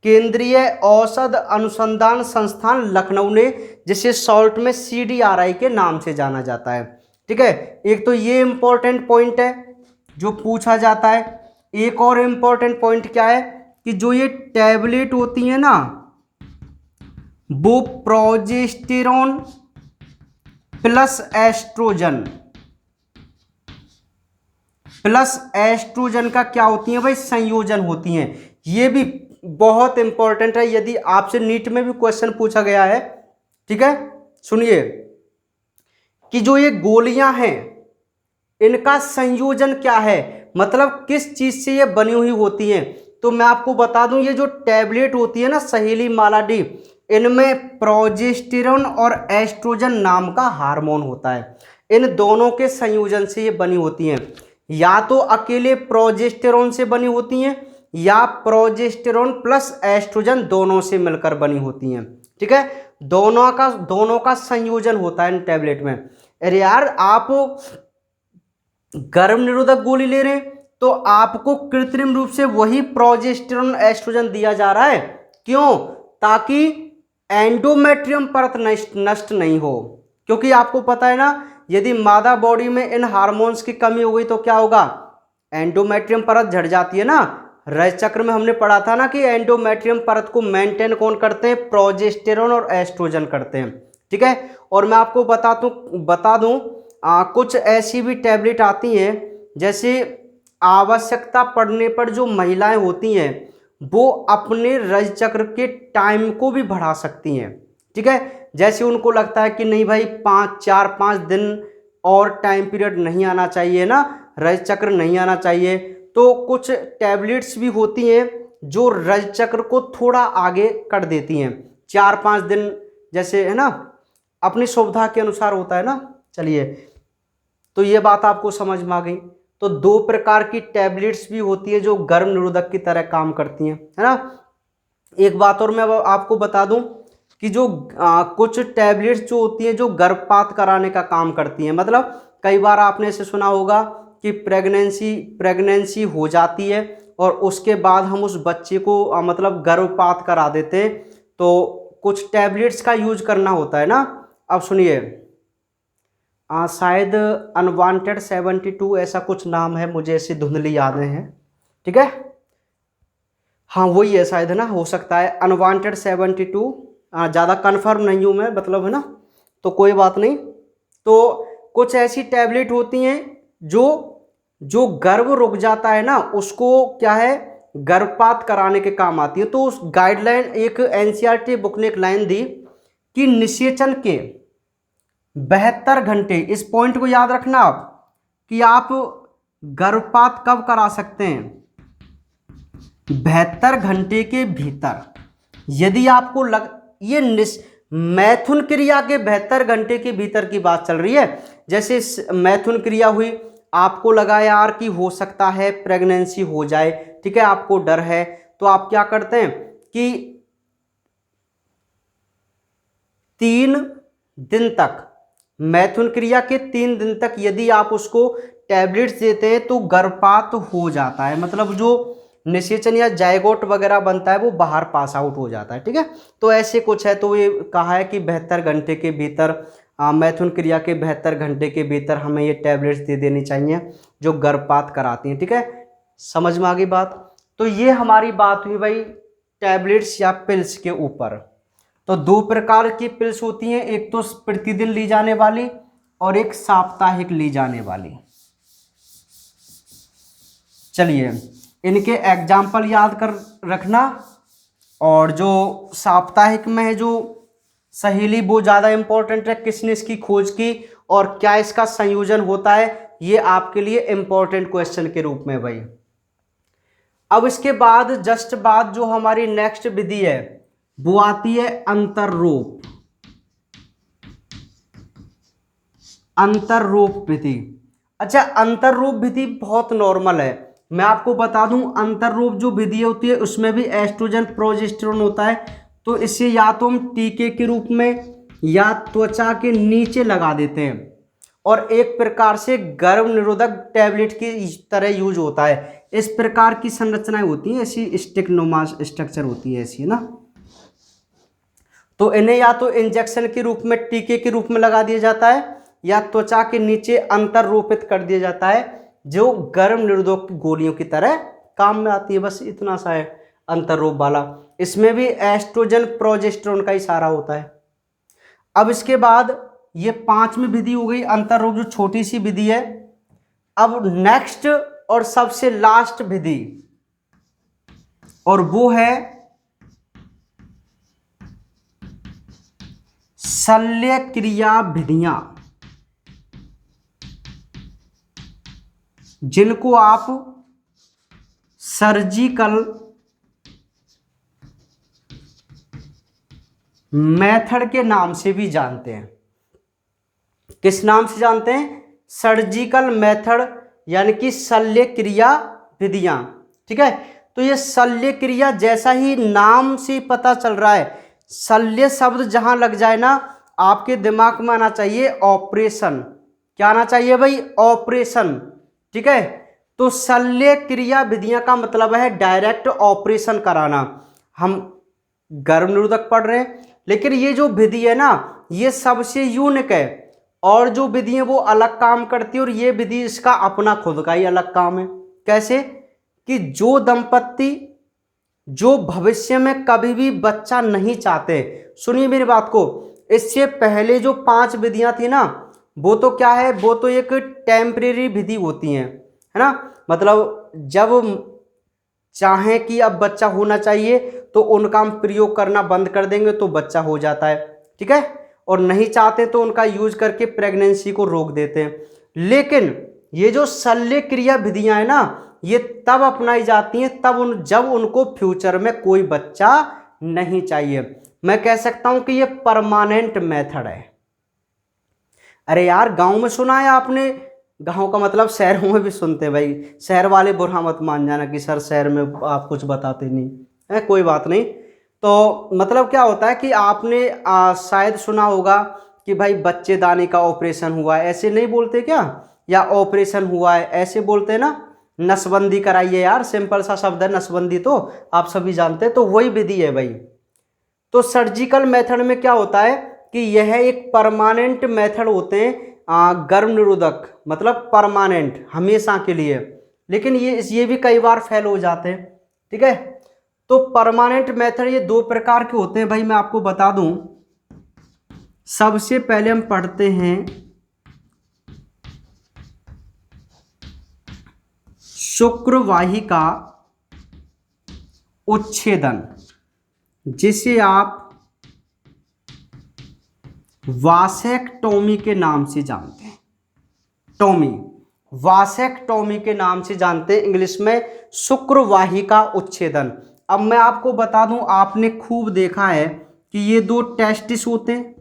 केंद्रीय औषध अनुसंधान संस्थान लखनऊ ने, जिसे शॉर्ट में CDRI के नाम से जाना जाता है। ठीक है, एक तो ये इंपॉर्टेंट पॉइंट है जो पूछा जाता है। एक और इंपॉर्टेंट पॉइंट क्या है कि जो ये टैबलेट होती है ना, वो प्रोजेस्टेरॉन प्लस एस्ट्रोजन का क्या होती है भाई? संयोजन होती हैं। ये भी बहुत इंपॉर्टेंट है, यदि आपसे नीट में भी क्वेश्चन पूछा गया है। ठीक है, सुनिए कि जो ये गोलियां हैं इनका संयोजन क्या है, मतलब किस चीज से ये बनी हुई होती हैं। तो मैं आपको बता दूं, ये जो टैबलेट होती है ना सहेली माला डी, इनमें प्रोजेस्टेरॉन और एस्ट्रोजन नाम का हार्मोन होता है। इन दोनों के संयोजन से ये बनी होती हैं। या तो अकेले प्रोजेस्टेरॉन से बनी होती हैं या प्रोजेस्टेरॉन प्लस एस्ट्रोजन दोनों से मिलकर बनी होती हैं। ठीक है, दोनों का संयोजन होता है इन टैबलेट में। अरे यार, आप गर्भ निरोधक गोली ले रहे हैं तो आपको कृत्रिम रूप से वही प्रोजेस्टेरॉन एस्ट्रोजन दिया जा रहा है। क्यों? ताकि एंडोमेट्रियम परत नष्ट नहीं हो। क्योंकि आपको पता है ना, यदि मादा बॉडी में इन हार्मोन्स की कमी हो गई तो क्या होगा? एंडोमेट्रियम परत झड़ जाती है ना। रज चक्र में हमने पढ़ा था ना कि एंडोमेट्रियम परत को मेंटेन कौन करते हैं? प्रोजेस्टेरॉन और एस्ट्रोजन करते हैं। ठीक है, और मैं आपको बता दूं कुछ ऐसी भी टैबलेट आती हैं, जैसे आवश्यकता पड़ने पर जो महिलाएं होती हैं वो अपने रज चक्र के टाइम को भी बढ़ा सकती हैं। ठीक है, जैसे उनको लगता है कि नहीं भाई 4-5 दिन और टाइम पीरियड नहीं आना चाहिए ना, रज चक्र नहीं आना चाहिए, तो कुछ टैबलेट्स भी होती हैं जो रज चक्र को थोड़ा आगे कर देती हैं, 4-5 दिन जैसे, है ना, अपनी सुविधा के अनुसार होता है ना। चलिए, तो ये बात आपको समझ में आ गई। तो 2 प्रकार की टैबलेट्स भी होती है जो गर्भ निरोधक की तरह काम करती हैं, है ना। एक बात और मैं आपको बता दूं कि जो कुछ टैबलेट्स जो होती हैं जो गर्भपात कराने का काम करती हैं। मतलब कई बार आपने ऐसे सुना होगा कि प्रेगनेंसी हो जाती है और उसके बाद हम उस बच्चे को मतलब गर्भपात करा देते हैं, तो कुछ टैबलेट्स का यूज करना होता है ना। अब सुनिए, शायद अनवांटेड 72 ऐसा कुछ नाम है, मुझे ऐसी धुंधली यादें हैं। ठीक है, हाँ वही है शायद, है ना, हो सकता है अनवांटेड 72। ज़्यादा कन्फर्म नहीं हूँ मैं, मतलब, है ना, तो कोई बात नहीं। तो कुछ ऐसी टैबलेट होती हैं जो गर्भ रुक जाता है ना, उसको क्या है, गर्भपात कराने के काम आती है। तो उस गाइडलाइन, एक NCERT बुक ने एक लाइन दी कि निषेचन के 72 घंटे, इस पॉइंट को याद रखना आप, कि आप गर्भपात कब करा सकते हैं? 72 घंटे के भीतर। यदि आपको ये मैथुन क्रिया के 72 घंटे के भीतर की बात चल रही है। जैसे मैथुन क्रिया हुई, आपको लगा यार कि हो सकता है प्रेगनेंसी हो जाए, ठीक है, आपको डर है, तो आप क्या करते हैं कि 3 दिन तक, मैथुन क्रिया के 3 दिन तक यदि आप उसको टैबलेट्स देते हैं तो गर्भपात हो जाता है। मतलब जो निषेचन या जायगोट वगैरह बनता है वो बाहर पास आउट हो जाता है। ठीक है, तो ऐसे कुछ है। तो ये कहा है कि 72 घंटे के भीतर मैथुन क्रिया के 72 घंटे के भीतर हमें ये टैबलेट्स दे देनी चाहिए जो गर्भपात कराती हैं। ठीक है, समझ में आ गई बात। तो ये हमारी बात हुई भाई टैबलेट्स या पिल्स के ऊपर। तो दो प्रकार की पिल्स होती हैं, एक तो प्रतिदिन ली जाने वाली और एक साप्ताहिक ली जाने वाली। चलिए इनके एग्जाम्पल याद कर रखना, और जो साप्ताहिक में है जो सहेली वो ज़्यादा इंपॉर्टेंट है, किसने इसकी खोज की और क्या इसका संयोजन होता है, ये आपके लिए इंपॉर्टेंट क्वेश्चन के रूप में भाई। अब इसके बाद जस्ट बाद जो हमारी नेक्स्ट विधि है वो आती है अंतररोप। अंतररोप विधि। अच्छा, अंतररोप विधि बहुत नॉर्मल है, मैं आपको बता दूं अंतररोप जो विधि होती है उसमें भी एस्ट्रोजन प्रोजेस्टेरोन होता है। तो इसे या तो हम टीके के रूप में या त्वचा के नीचे लगा देते हैं, और एक प्रकार से गर्भ निरोधक टैबलेट की तरह यूज होता है। इस प्रकार की संरचनाएं होती हैं, ऐसी स्टिकनोमा स्ट्रक्चर होती है ऐसी ना। तो इन्हें या तो इंजेक्शन के रूप में टीके के रूप में लगा दिया जाता है या त्वचा के नीचे अंतररोपित कर दिया जाता है, जो गर्भ निरोधक गोलियों की तरह काम में आती है। बस इतना सा है अंतररोप वाला। इसमें भी एस्ट्रोजन प्रोजेस्टेरोन का इशारा होता है। अब इसके बाद ये 5वीं विधि हो गई अंतररोप, जो छोटी सी विधि है। अब नेक्स्ट और सबसे लास्ट विधि, और वो है शल्य क्रिया विधियां, जिनको आप सर्जिकल मेथड के नाम से भी जानते हैं। किस नाम से जानते हैं? सर्जिकल मेथड, यानी कि शल्य क्रिया विधियां। ठीक है, तो ये शल्य क्रिया जैसा ही नाम से पता चल रहा है, शल्य शब्द जहां लग जाए ना आपके दिमाग में आना चाहिए ऑपरेशन। क्या आना चाहिए भाई? ऑपरेशन। ठीक है, तो शल्य क्रिया विधियां का मतलब है डायरेक्ट ऑपरेशन कराना। हम गर्भ निरोधक पढ़ रहे हैं, लेकिन ये जो विधि है ना ये सबसे यूनिक है, और जो विधि है वो अलग काम करती है, और ये विधि इसका अपना खुद का ही अलग काम है। कैसे? कि जो दंपत्ति जो भविष्य में कभी भी बच्चा नहीं चाहते, सुनिए मेरी बात को, इससे पहले जो 5 विधियां थी ना वो तो क्या है, वो तो एक टेम्परेरी विधि होती हैं, है ना। मतलब जब चाहें कि अब बच्चा होना चाहिए तो उनका हम प्रयोग करना बंद कर देंगे तो बच्चा हो जाता है। ठीक है, और नहीं चाहते तो उनका यूज करके प्रेगनेंसी को रोक देते हैं। लेकिन ये जो शल्य क्रिया विधियां है ना ये तब अपनाई जाती हैं जब उनको फ्यूचर में कोई बच्चा नहीं चाहिए। मैं कह सकता हूं कि ये परमानेंट मेथड है। अरे यार, गांव में सुना है आपने? गांव का मतलब शहरों में भी सुनते हैं भाई। शहर वाले बुरा मत मान जाना कि सर शहर में आप कुछ बताते नहीं है, कोई बात नहीं। तो मतलब क्या होता है कि आपने शायद सुना होगा कि भाई बच्चेदानी का ऑपरेशन हुआ है, ऐसे नहीं बोलते क्या? या ऑपरेशन हुआ है ऐसे बोलते हैं ना। नसबंदी कराइए यार, सिंपल सा शब्द है नसबंदी, तो आप सभी जानते हैं। तो वही विधि है भाई। तो सर्जिकल मेथड में क्या होता है कि यह एक परमानेंट मेथड होते हैं, गर्भ निरोधक, मतलब परमानेंट, हमेशा के लिए। लेकिन ये भी कई बार फेल हो जाते हैं। ठीक है, तो परमानेंट मेथड ये 2 प्रकार के होते हैं भाई। मैं आपको बता दूं, सबसे पहले हम पढ़ते हैं शुक्रवाहिका उच्छेदन, जिसे आप वासेक्टोमी के नाम से जानते हैं। टोमी, वासेक्टोमी के नाम से जानते हैं, इंग्लिश में शुक्रवाहिका उच्छेदन। अब मैं आपको बता दूं, आपने खूब देखा है कि ये 2 टेस्टिस होते हैं।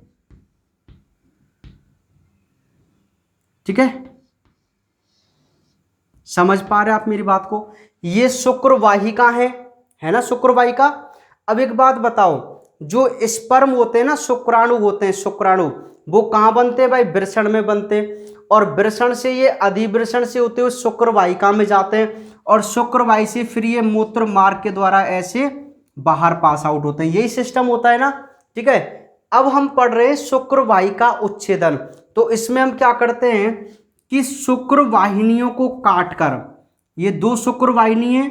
ठीक है, समझ पा रहे आप मेरी बात को? ये शुक्रवाहिका है ना, शुक्रवाहिका। अब एक बात बताओ, जो स्पर्म होते हैं ना, शुक्राणु होते हैं, शुक्राणु, वो कहाँ बनते हैं भाई? वृषण में बनते हैं, और वृषण से ये अधिवृषण से होते हुए शुक्रवाहिका में जाते हैं, और शुक्रवाहिका से फिर ये मूत्र मार्ग के द्वारा ऐसे बाहर पास आउट होते हैं। यही सिस्टम होता है ना। ठीक है, अब हम पढ़ रहे हैं शुक्र वाहिका उच्छेदन। तो इसमें हम क्या करते हैं कि शुक्र वाहिनियों को काटकर, ये दो शुक्र वाहिनी है,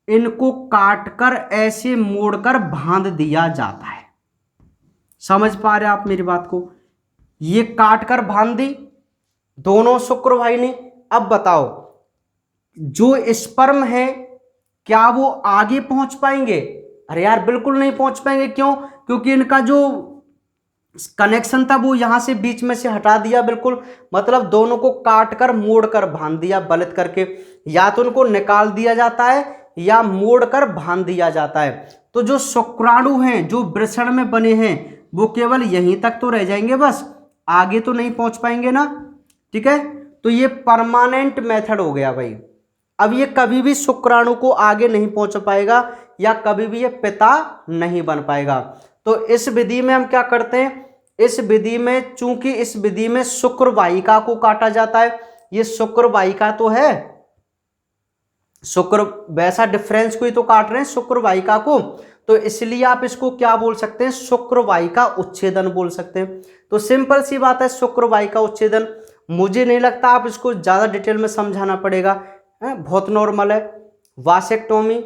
इनको काटकर ऐसे मोड़कर बांध दिया जाता है। समझ पा रहे आप मेरी बात को? ये काटकर बांध दी दोनों शुक्र वाहिनी। अब बताओ जो स्पर्म है क्या वो आगे पहुंच पाएंगे? अरे यार बिल्कुल नहीं पहुंच पाएंगे। क्यों? क्योंकि इनका जो कनेक्शन था वो यहां से बीच में से हटा दिया बिल्कुल, मतलब दोनों को काटकर मोड़कर बांध दिया बलित करके। या तो उनको निकाल दिया जाता है या मोड़कर बांध दिया जाता है। तो जो शुक्राणु हैं जो वृषण में बने हैं वो केवल यहीं तक तो रह जाएंगे, बस आगे तो नहीं पहुंच पाएंगे ना। ठीक है, तो ये परमानेंट मेथड हो गया भाई। अब ये कभी भी शुक्राणु को आगे नहीं पहुंच पाएगा या कभी भी ये पिता नहीं बन पाएगा। तो इस विधि में हम क्या करते हैं, इस विधि में चूंकि इस विधि में शुक्र वाहिका को काटा जाता है, ये शुक्र वाहिका तो है, शुक्र वैसा डिफरेंस को ही तो काट रहे हैं शुक्र वाहिका को, तो इसलिए आप इसको क्या बोल सकते हैं, शुक्र वाहिका उच्छेदन बोल सकते हैं। तो सिंपल सी बात है शुक्र वाहिका उच्छेदन। मुझे नहीं लगता आप इसको ज़्यादा डिटेल में समझाना पड़ेगा, बहुत नॉर्मल है। वासेक्टोमी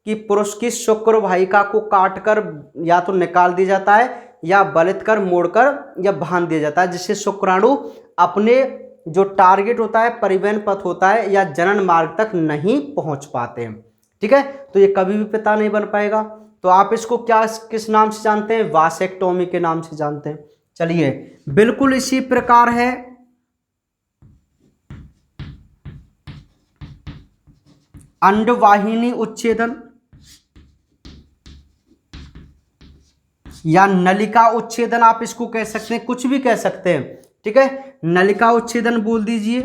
कि पुरुष की शुक्र वाहिका को काटकर या तो निकाल दिया जाता है या बलित कर मोड़कर या बांध दिया जाता है, जिससे शुक्राणु अपने जो टारगेट होता है, परिवहन पथ होता है या जनन मार्ग तक नहीं पहुंच पाते हैं। ठीक है, तो ये कभी भी पिता नहीं बन पाएगा। तो आप इसको क्या किस नाम से जानते हैं, वासेक्टोमी के नाम से जानते हैं। चलिए बिल्कुल इसी प्रकार है अंडवाहिनी उच्छेदन या नलिका उच्छेदन, आप इसको कह सकते हैं, कुछ भी कह सकते हैं। ठीक है, नलिका उच्छेदन बोल दीजिए,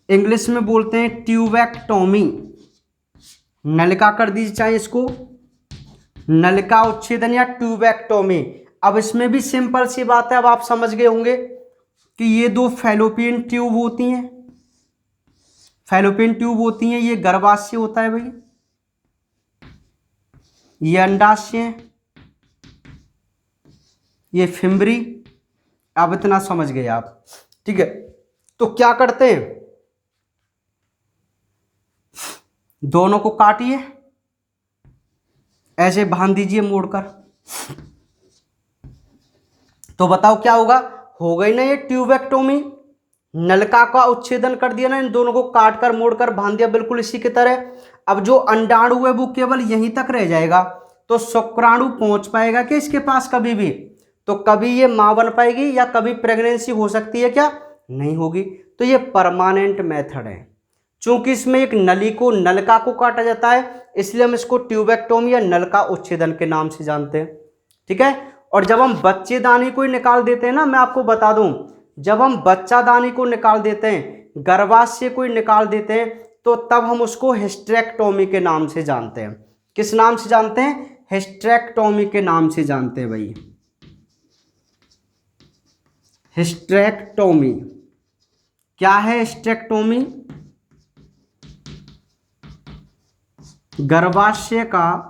इंग्लिश में बोलते हैं ट्यूबेक्टोमी, नलिका कर दीजिए चाहे इसको, नलिका उच्छेदन या ट्यूबेक्टोमी। अब इसमें भी सिंपल सी बात है, अब आप समझ गए होंगे कि ये दो फैलोपियन ट्यूब होती हैं, फैलोपियन ट्यूब होती हैं, ये गर्भाशय होता है भाई, ये अंडाशय है, ये फिम्बरी। अब इतना समझ गए आप। ठीक है, तो क्या करते हैं, दोनों को काटिए, ऐसे बांध दीजिए मोड़कर। तो बताओ क्या होगा, हो गई ना ये ट्यूबेक्टोमी, नलिका का उच्छेदन कर दिया ना, इन दोनों को काटकर मोड़कर बांध दिया बिल्कुल इसी की तरह। अब जो अंडाणु है वो केवल यहीं तक रह जाएगा। तो शुक्राणु पहुंच पाएगा कि इसके पास कभी भी, तो कभी ये मां बन पाएगी या कभी प्रेगनेंसी हो सकती है क्या, नहीं होगी। तो ये परमानेंट मेथड है। चूंकि इसमें एक नलिका को काटा जाता है, इसलिए हम इसको ट्यूबेक्टोमी या नलिका उच्छेदन के नाम से जानते हैं। ठीक है, और जब हम बच्चेदानी को निकाल देते हैं ना, मैं आपको बता दूं, जब हम बच्चादानी को निकाल देते हैं, गर्भाशय को निकाल देते हैं, तो तब हम उसको हिस्टेरेक्टोमी के नाम से जानते हैं। किस नाम से जानते हैं, हिस्टेरेक्टोमी के नाम से जानते हैं भाई, हिस्टेरेक्टोमी। क्या है हिस्टेरेक्टोमी, गर्भाशय का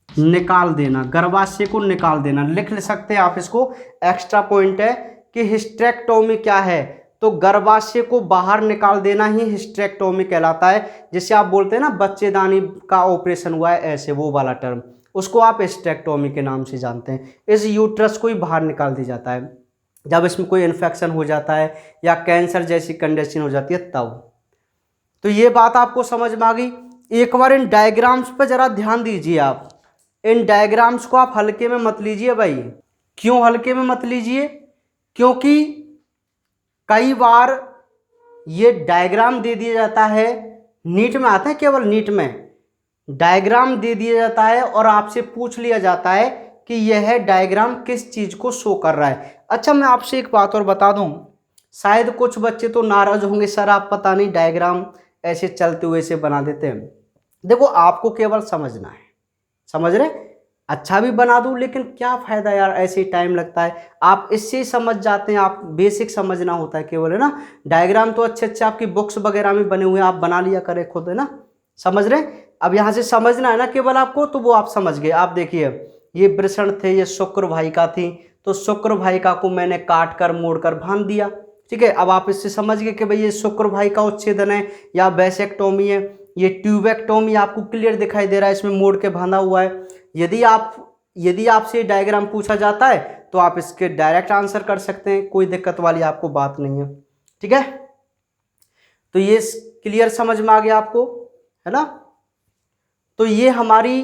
निकाल देना, गर्भाशय को निकाल देना। लिख सकते हैं आप इसको, एक्स्ट्रा पॉइंट है कि हिस्टेरेक्टोमी क्या है, तो गर्भाशय को बाहर निकाल देना ही हिस्टेरेक्टोमी कहलाता है। जिसे आप बोलते हैं ना बच्चेदानी का ऑपरेशन हुआ है, ऐसे वो वाला टर्म, उसको आप हिस्टेरेक्टोमी के नाम से जानते हैं। इस यूट्रस को ही बाहर निकाल दिया जाता है जब इसमें कोई इन्फेक्शन हो जाता है या कैंसर जैसी कंडीशन हो जाती है तब। तो ये बात आपको समझ में आ गई। एक बार इन डायग्राम्स पर जरा ध्यान दीजिए आप, इन डायग्राम्स को आप हल्के में मत लीजिए भाई। क्यों हल्के में मत लीजिए, क्योंकि कई बार ये डायग्राम दे दिया जाता है, नीट में आता है, केवल नीट में डायग्राम दे दिया जाता है और आपसे पूछ लिया जाता है कि यह डायग्राम किस चीज़ को शो कर रहा है। अच्छा मैं आपसे एक बात और बता दूं, शायद कुछ बच्चे तो नाराज होंगे, सर आप पता नहीं डायग्राम ऐसे चलते हुए से बना देते हैं। देखो आपको केवल समझना है, समझ रहे, अच्छा भी बना दूं लेकिन क्या फ़ायदा यार, ऐसे ही टाइम लगता है। आप इससे ही समझ जाते हैं, आप बेसिक समझना होता है केवल, है ना। डायग्राम तो अच्छे अच्छे आपकी बुक्स वगैरह में बने हुए हैं, आप बना लिया करें खुद, है ना, समझ रहे। अब यहाँ से समझना है ना केवल आपको, तो वो आप समझ गए। आप देखिए ये वृषण थे, ये शुक्र वाहिका थी, तो शुक्र वाहिका को मैंने काट कर मोड़ कर बांध दिया। ठीक है, अब आप इससे समझ गए कि भाई ये शुक्र वाहिका उच्छेदन है या वैसेक्टोमी है। ये ट्यूबेक्टोमी आपको क्लियर दिखाई दे रहा है, इसमें मोड़ के बांधा हुआ है। यदि आपसे डायग्राम पूछा जाता है तो आप इसके डायरेक्ट आंसर कर सकते हैं, कोई दिक्कत वाली आपको बात नहीं है। ठीक है, तो ये क्लियर समझ में आ गया आपको, है ना। तो ये हमारी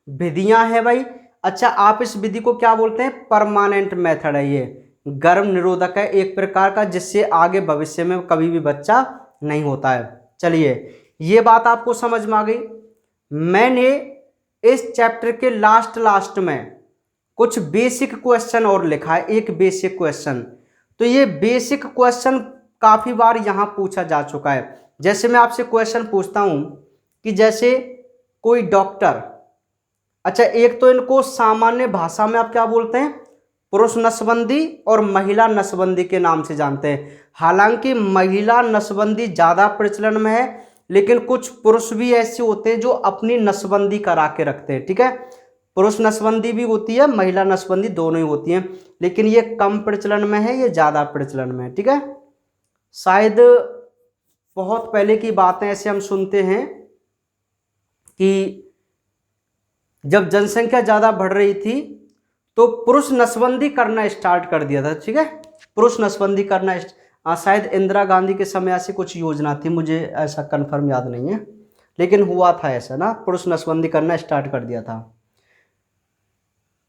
विधियां हैं भाई। अच्छा, आप इस विधि को क्या बोलते हैं? परमानेंट मेथड है, ये गर्भ निरोधक है एक प्रकार का, जिससे आगे भविष्य में कभी भी बच्चा नहीं होता है। चलिए, ये बात आपको समझ में आ गई। मैंने इस चैप्टर के लास्ट में कुछ बेसिक क्वेश्चन और लिखा है, एक बेसिक क्वेश्चन। तो ये बेसिक क्वेश्चन काफी बार यहां पूछा जा चुका है। जैसे मैं आपसे क्वेश्चन पूछता हूं कि जैसे कोई डॉक्टर, अच्छा एक तो इनको सामान्य भाषा में आप क्या बोलते हैं? पुरुष नसबंदी और महिला नसबंदी के नाम से जानते हैं। हालांकि महिला नसबंदी ज्यादा प्रचलन में है, लेकिन कुछ पुरुष भी ऐसे होते हैं जो अपनी नसबंदी करा के रखते हैं। ठीक है, पुरुष नसबंदी भी होती है, महिला नसबंदी दोनों ही होती हैं, लेकिन ये कम प्रचलन में है, ये ज्यादा प्रचलन में है। ठीक है, शायद बहुत पहले की बातें ऐसे हम सुनते हैं कि जब जनसंख्या ज्यादा बढ़ रही थी तो पुरुष नसबंदी करना स्टार्ट कर दिया था। ठीक है, पुरुष नसबंदी करना शायद इंदिरा गांधी के समय ऐसी कुछ योजना थी, मुझे ऐसा कंफर्म याद नहीं है, लेकिन हुआ था ऐसा ना, पुरुष नसबंदी करना स्टार्ट कर दिया था।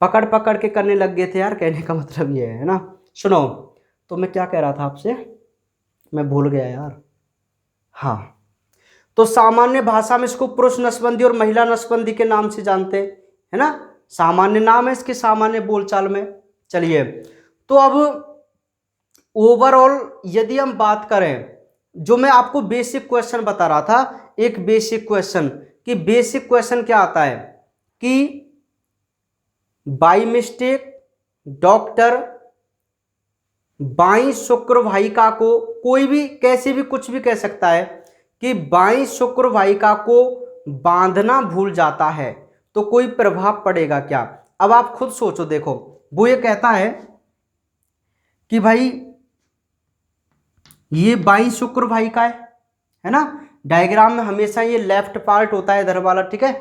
पकड़ पकड़ के करने लग गए थे यार, कहने का मतलब ये है ना। सुनो, तो मैं क्या कह रहा था आपसे, मैं भूल गया यार। हाँ, तो सामान्य भाषा में इसको पुरुष नसबंदी और महिला नसबंदी के नाम से जानते हैं, है ना। सामान्य नाम है इसके, सामान्य बोलचाल में। चलिए, तो अब ओवरऑल यदि हम बात करें, जो मैं आपको बेसिक क्वेश्चन बता रहा था, एक बेसिक क्वेश्चन, कि बेसिक क्वेश्चन क्या आता है कि बाई मिस्टेक डॉक्टर बाई शुक्र वाहिका को, कोई भी कैसे भी कुछ भी कह सकता है कि बाई शुक्र वाहिका को बांधना भूल जाता है तो कोई प्रभाव पड़ेगा क्या? अब आप खुद सोचो, देखो वो ये कहता है कि भाई ये बाई शुक्र वाहिका है ना। डायग्राम में हमेशा ये लेफ्ट पार्ट होता है इधर वाला। ठीक है,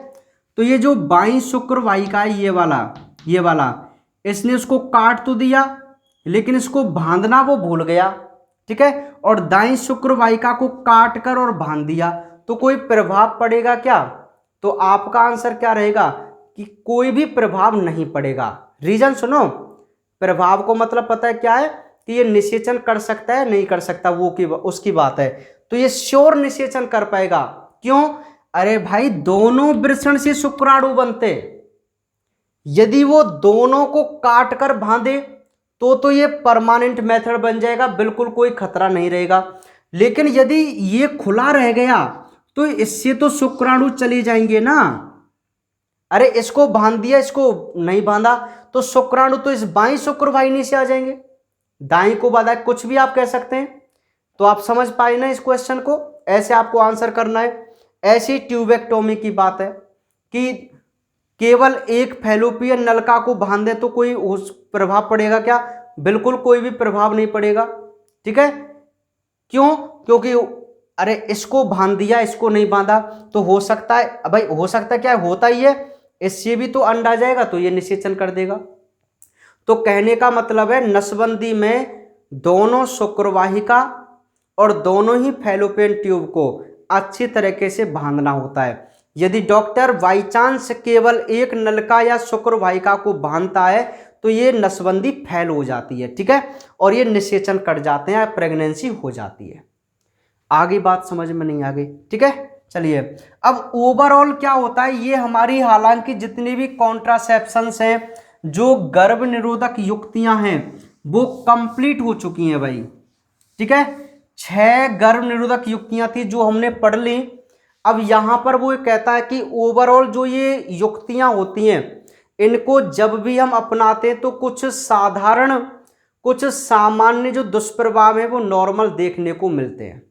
तो ये जो बाई शुक्र वाहिका है, ये वाला इसने उसको काट तो दिया, लेकिन इसको बांधना वो भूल गया। ठीक है, और दाई शुक्र वाहिका को काट कर और बांध दिया, तो कोई प्रभाव पड़ेगा क्या? तो आपका आंसर क्या रहेगा कि कोई भी प्रभाव नहीं पड़ेगा। रीजन सुनो, प्रभाव को मतलब पता है क्या है कि ये निषेचन कर सकता है नहीं कर सकता, वो की उसकी बात है। तो ये श्योर निषेचन कर पाएगा। क्यों? अरे भाई, दोनों वृषण से शुक्राणु बनते, यदि वो दोनों को काट कर बांधे तो ये परमानेंट मेथड बन जाएगा, बिल्कुल कोई खतरा नहीं रहेगा। लेकिन यदि ये खुला रह गया तो इससे तो शुक्राणु चले जाएंगे ना। अरे इसको बांध दिया, इसको नहीं बांधा, तो शुक्राणु तो इस बाई शुक्र वाहिनी से आ जाएंगे, दाई को बांधा, कुछ भी आप कह सकते हैं। तो आप समझ पाए ना इस क्वेश्चन को, ऐसे आपको आंसर करना है। ऐसी ट्यूबेक्टोमी की बात है कि केवल एक फैलोपियन नलिका को बांध दे तो कोई उस प्रभाव पड़ेगा क्या? बिल्कुल कोई भी प्रभाव नहीं पड़ेगा। ठीक है, क्यों? क्योंकि अरे इसको बांध दिया, इसको नहीं बांधा, तो हो सकता है भाई, हो सकता है क्या होता ही है, इससे भी तो अंड आ जाएगा, तो ये निषेचन कर देगा। तो कहने का मतलब है नसबंदी में दोनों शुक्रवाहिका और दोनों ही फैलोपियन ट्यूब को अच्छी तरीके से बांधना होता है। यदि डॉक्टर बाई चांस केवल एक नलिका या शुक्रवाहिका को बांधता है तो ये नसबंदी फैल हो जाती है। ठीक है, और ये निषेचन कट जाते हैं, प्रेगनेंसी हो जाती है। आगे बात समझ में नहीं आ गई? ठीक है, चलिए अब ओवरऑल क्या होता है, ये हमारी हालांकि जितनी भी कॉन्ट्रासेप्शंस हैं, जो गर्भ निरोधक युक्तियां हैं, वो कंप्लीट हो चुकी हैं भाई। ठीक है, 6 गर्भ निरोधक युक्तियां थी जो हमने पढ़ ली। अब यहां पर वो कहता है कि ओवरऑल जो ये युक्तियां होती हैं, इनको जब भी हम अपनाते हैं तो कुछ साधारण, कुछ सामान्य जो दुष्प्रभाव है वो नॉर्मल देखने को मिलते हैं।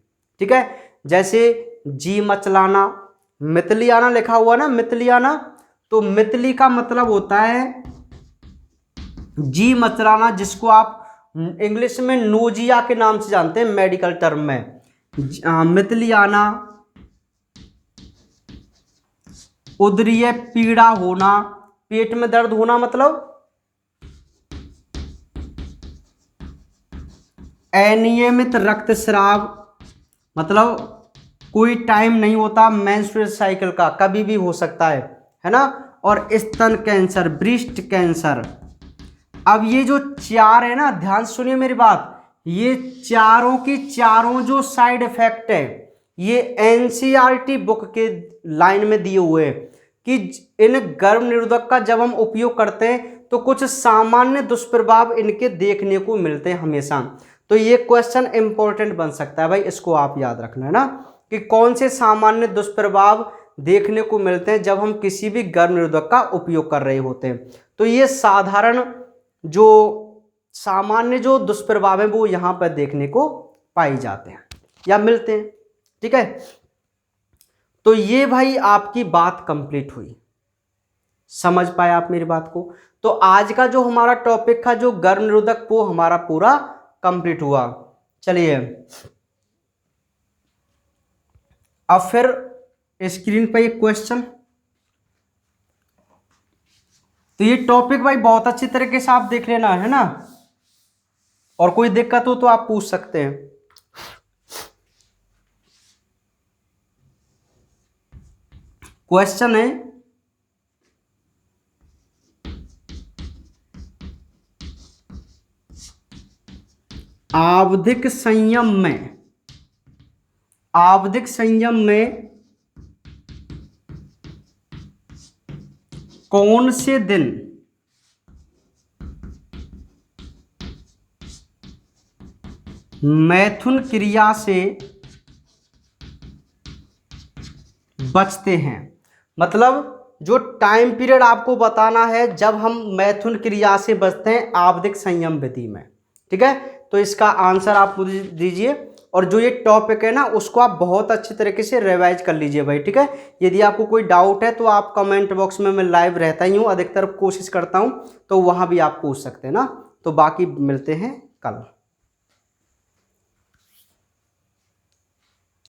ठीक है, जैसे जी मचलाना, मितलियाना लिखा हुआ ना, मितलियाना, तो मितली का मतलब होता है जी मचलाना, जिसको आप इंग्लिश में नोजिया के नाम से जानते हैं मेडिकल टर्म में। मितली आना, उदरीय पीड़ा होना, पेट में दर्द होना, मतलब अनियमित रक्तस्राव, मतलब कोई टाइम नहीं होता मेंस्ट्रुअल साइकिल का, कभी भी हो सकता है ना। और स्तन कैंसर, ब्रेस्ट कैंसर। अब ये जो चार है ना, ध्यान सुनिए मेरी बात, ये चारों की चारों जो साइड इफेक्ट है ये एनसीईआरटी बुक के लाइन में दिए हुए हैं कि इन गर्भ निरोधक का जब हम उपयोग करते हैं तो कुछ सामान्य दुष्प्रभाव इनके देखने को मिलते हैं हमेशा। तो ये क्वेश्चन इंपॉर्टेंट बन सकता है भाई, इसको आप याद रखना है ना, कि कौन से सामान्य दुष्प्रभाव देखने को मिलते हैं जब हम किसी भी गर्भ निरोधक का उपयोग कर रहे होते हैं। तो ये साधारण जो सामान्य जो दुष्प्रभाव है वो यहां पर देखने को पाई जाते हैं या मिलते हैं। ठीक है, तो ये भाई आपकी बात कंप्लीट हुई, समझ पाए आप मेरी बात को। तो आज का जो हमारा टॉपिक था जो गर्भ निरोधक, वो हमारा पूरा कंप्लीट हुआ। चलिए अब फिर स्क्रीन पर एक क्वेश्चन। तो ये टॉपिक भाई बहुत अच्छी तरीके से आप देख लेना है ना, और कोई दिक्कत हो तो आप पूछ सकते हैं। क्वेश्चन है, आवधिक संयम में कौन से दिन मैथुन क्रिया से बचते हैं। मतलब जो टाइम पीरियड आपको बताना है जब हम मैथुन क्रिया से बचते हैं आवधिक संयम विधि में। ठीक है, तो इसका आंसर आप मुझे दीजिए, और जो ये टॉपिक है ना उसको आप बहुत अच्छी तरीके से रिवाइज कर लीजिए भाई। ठीक है, यदि आपको कोई डाउट है तो आप कमेंट बॉक्स में, मैं लाइव रहता ही हूँ, अधिकतर कोशिश करता हूँ, तो वहाँ भी आप पूछ सकते हैं ना। तो बाकी मिलते हैं कल।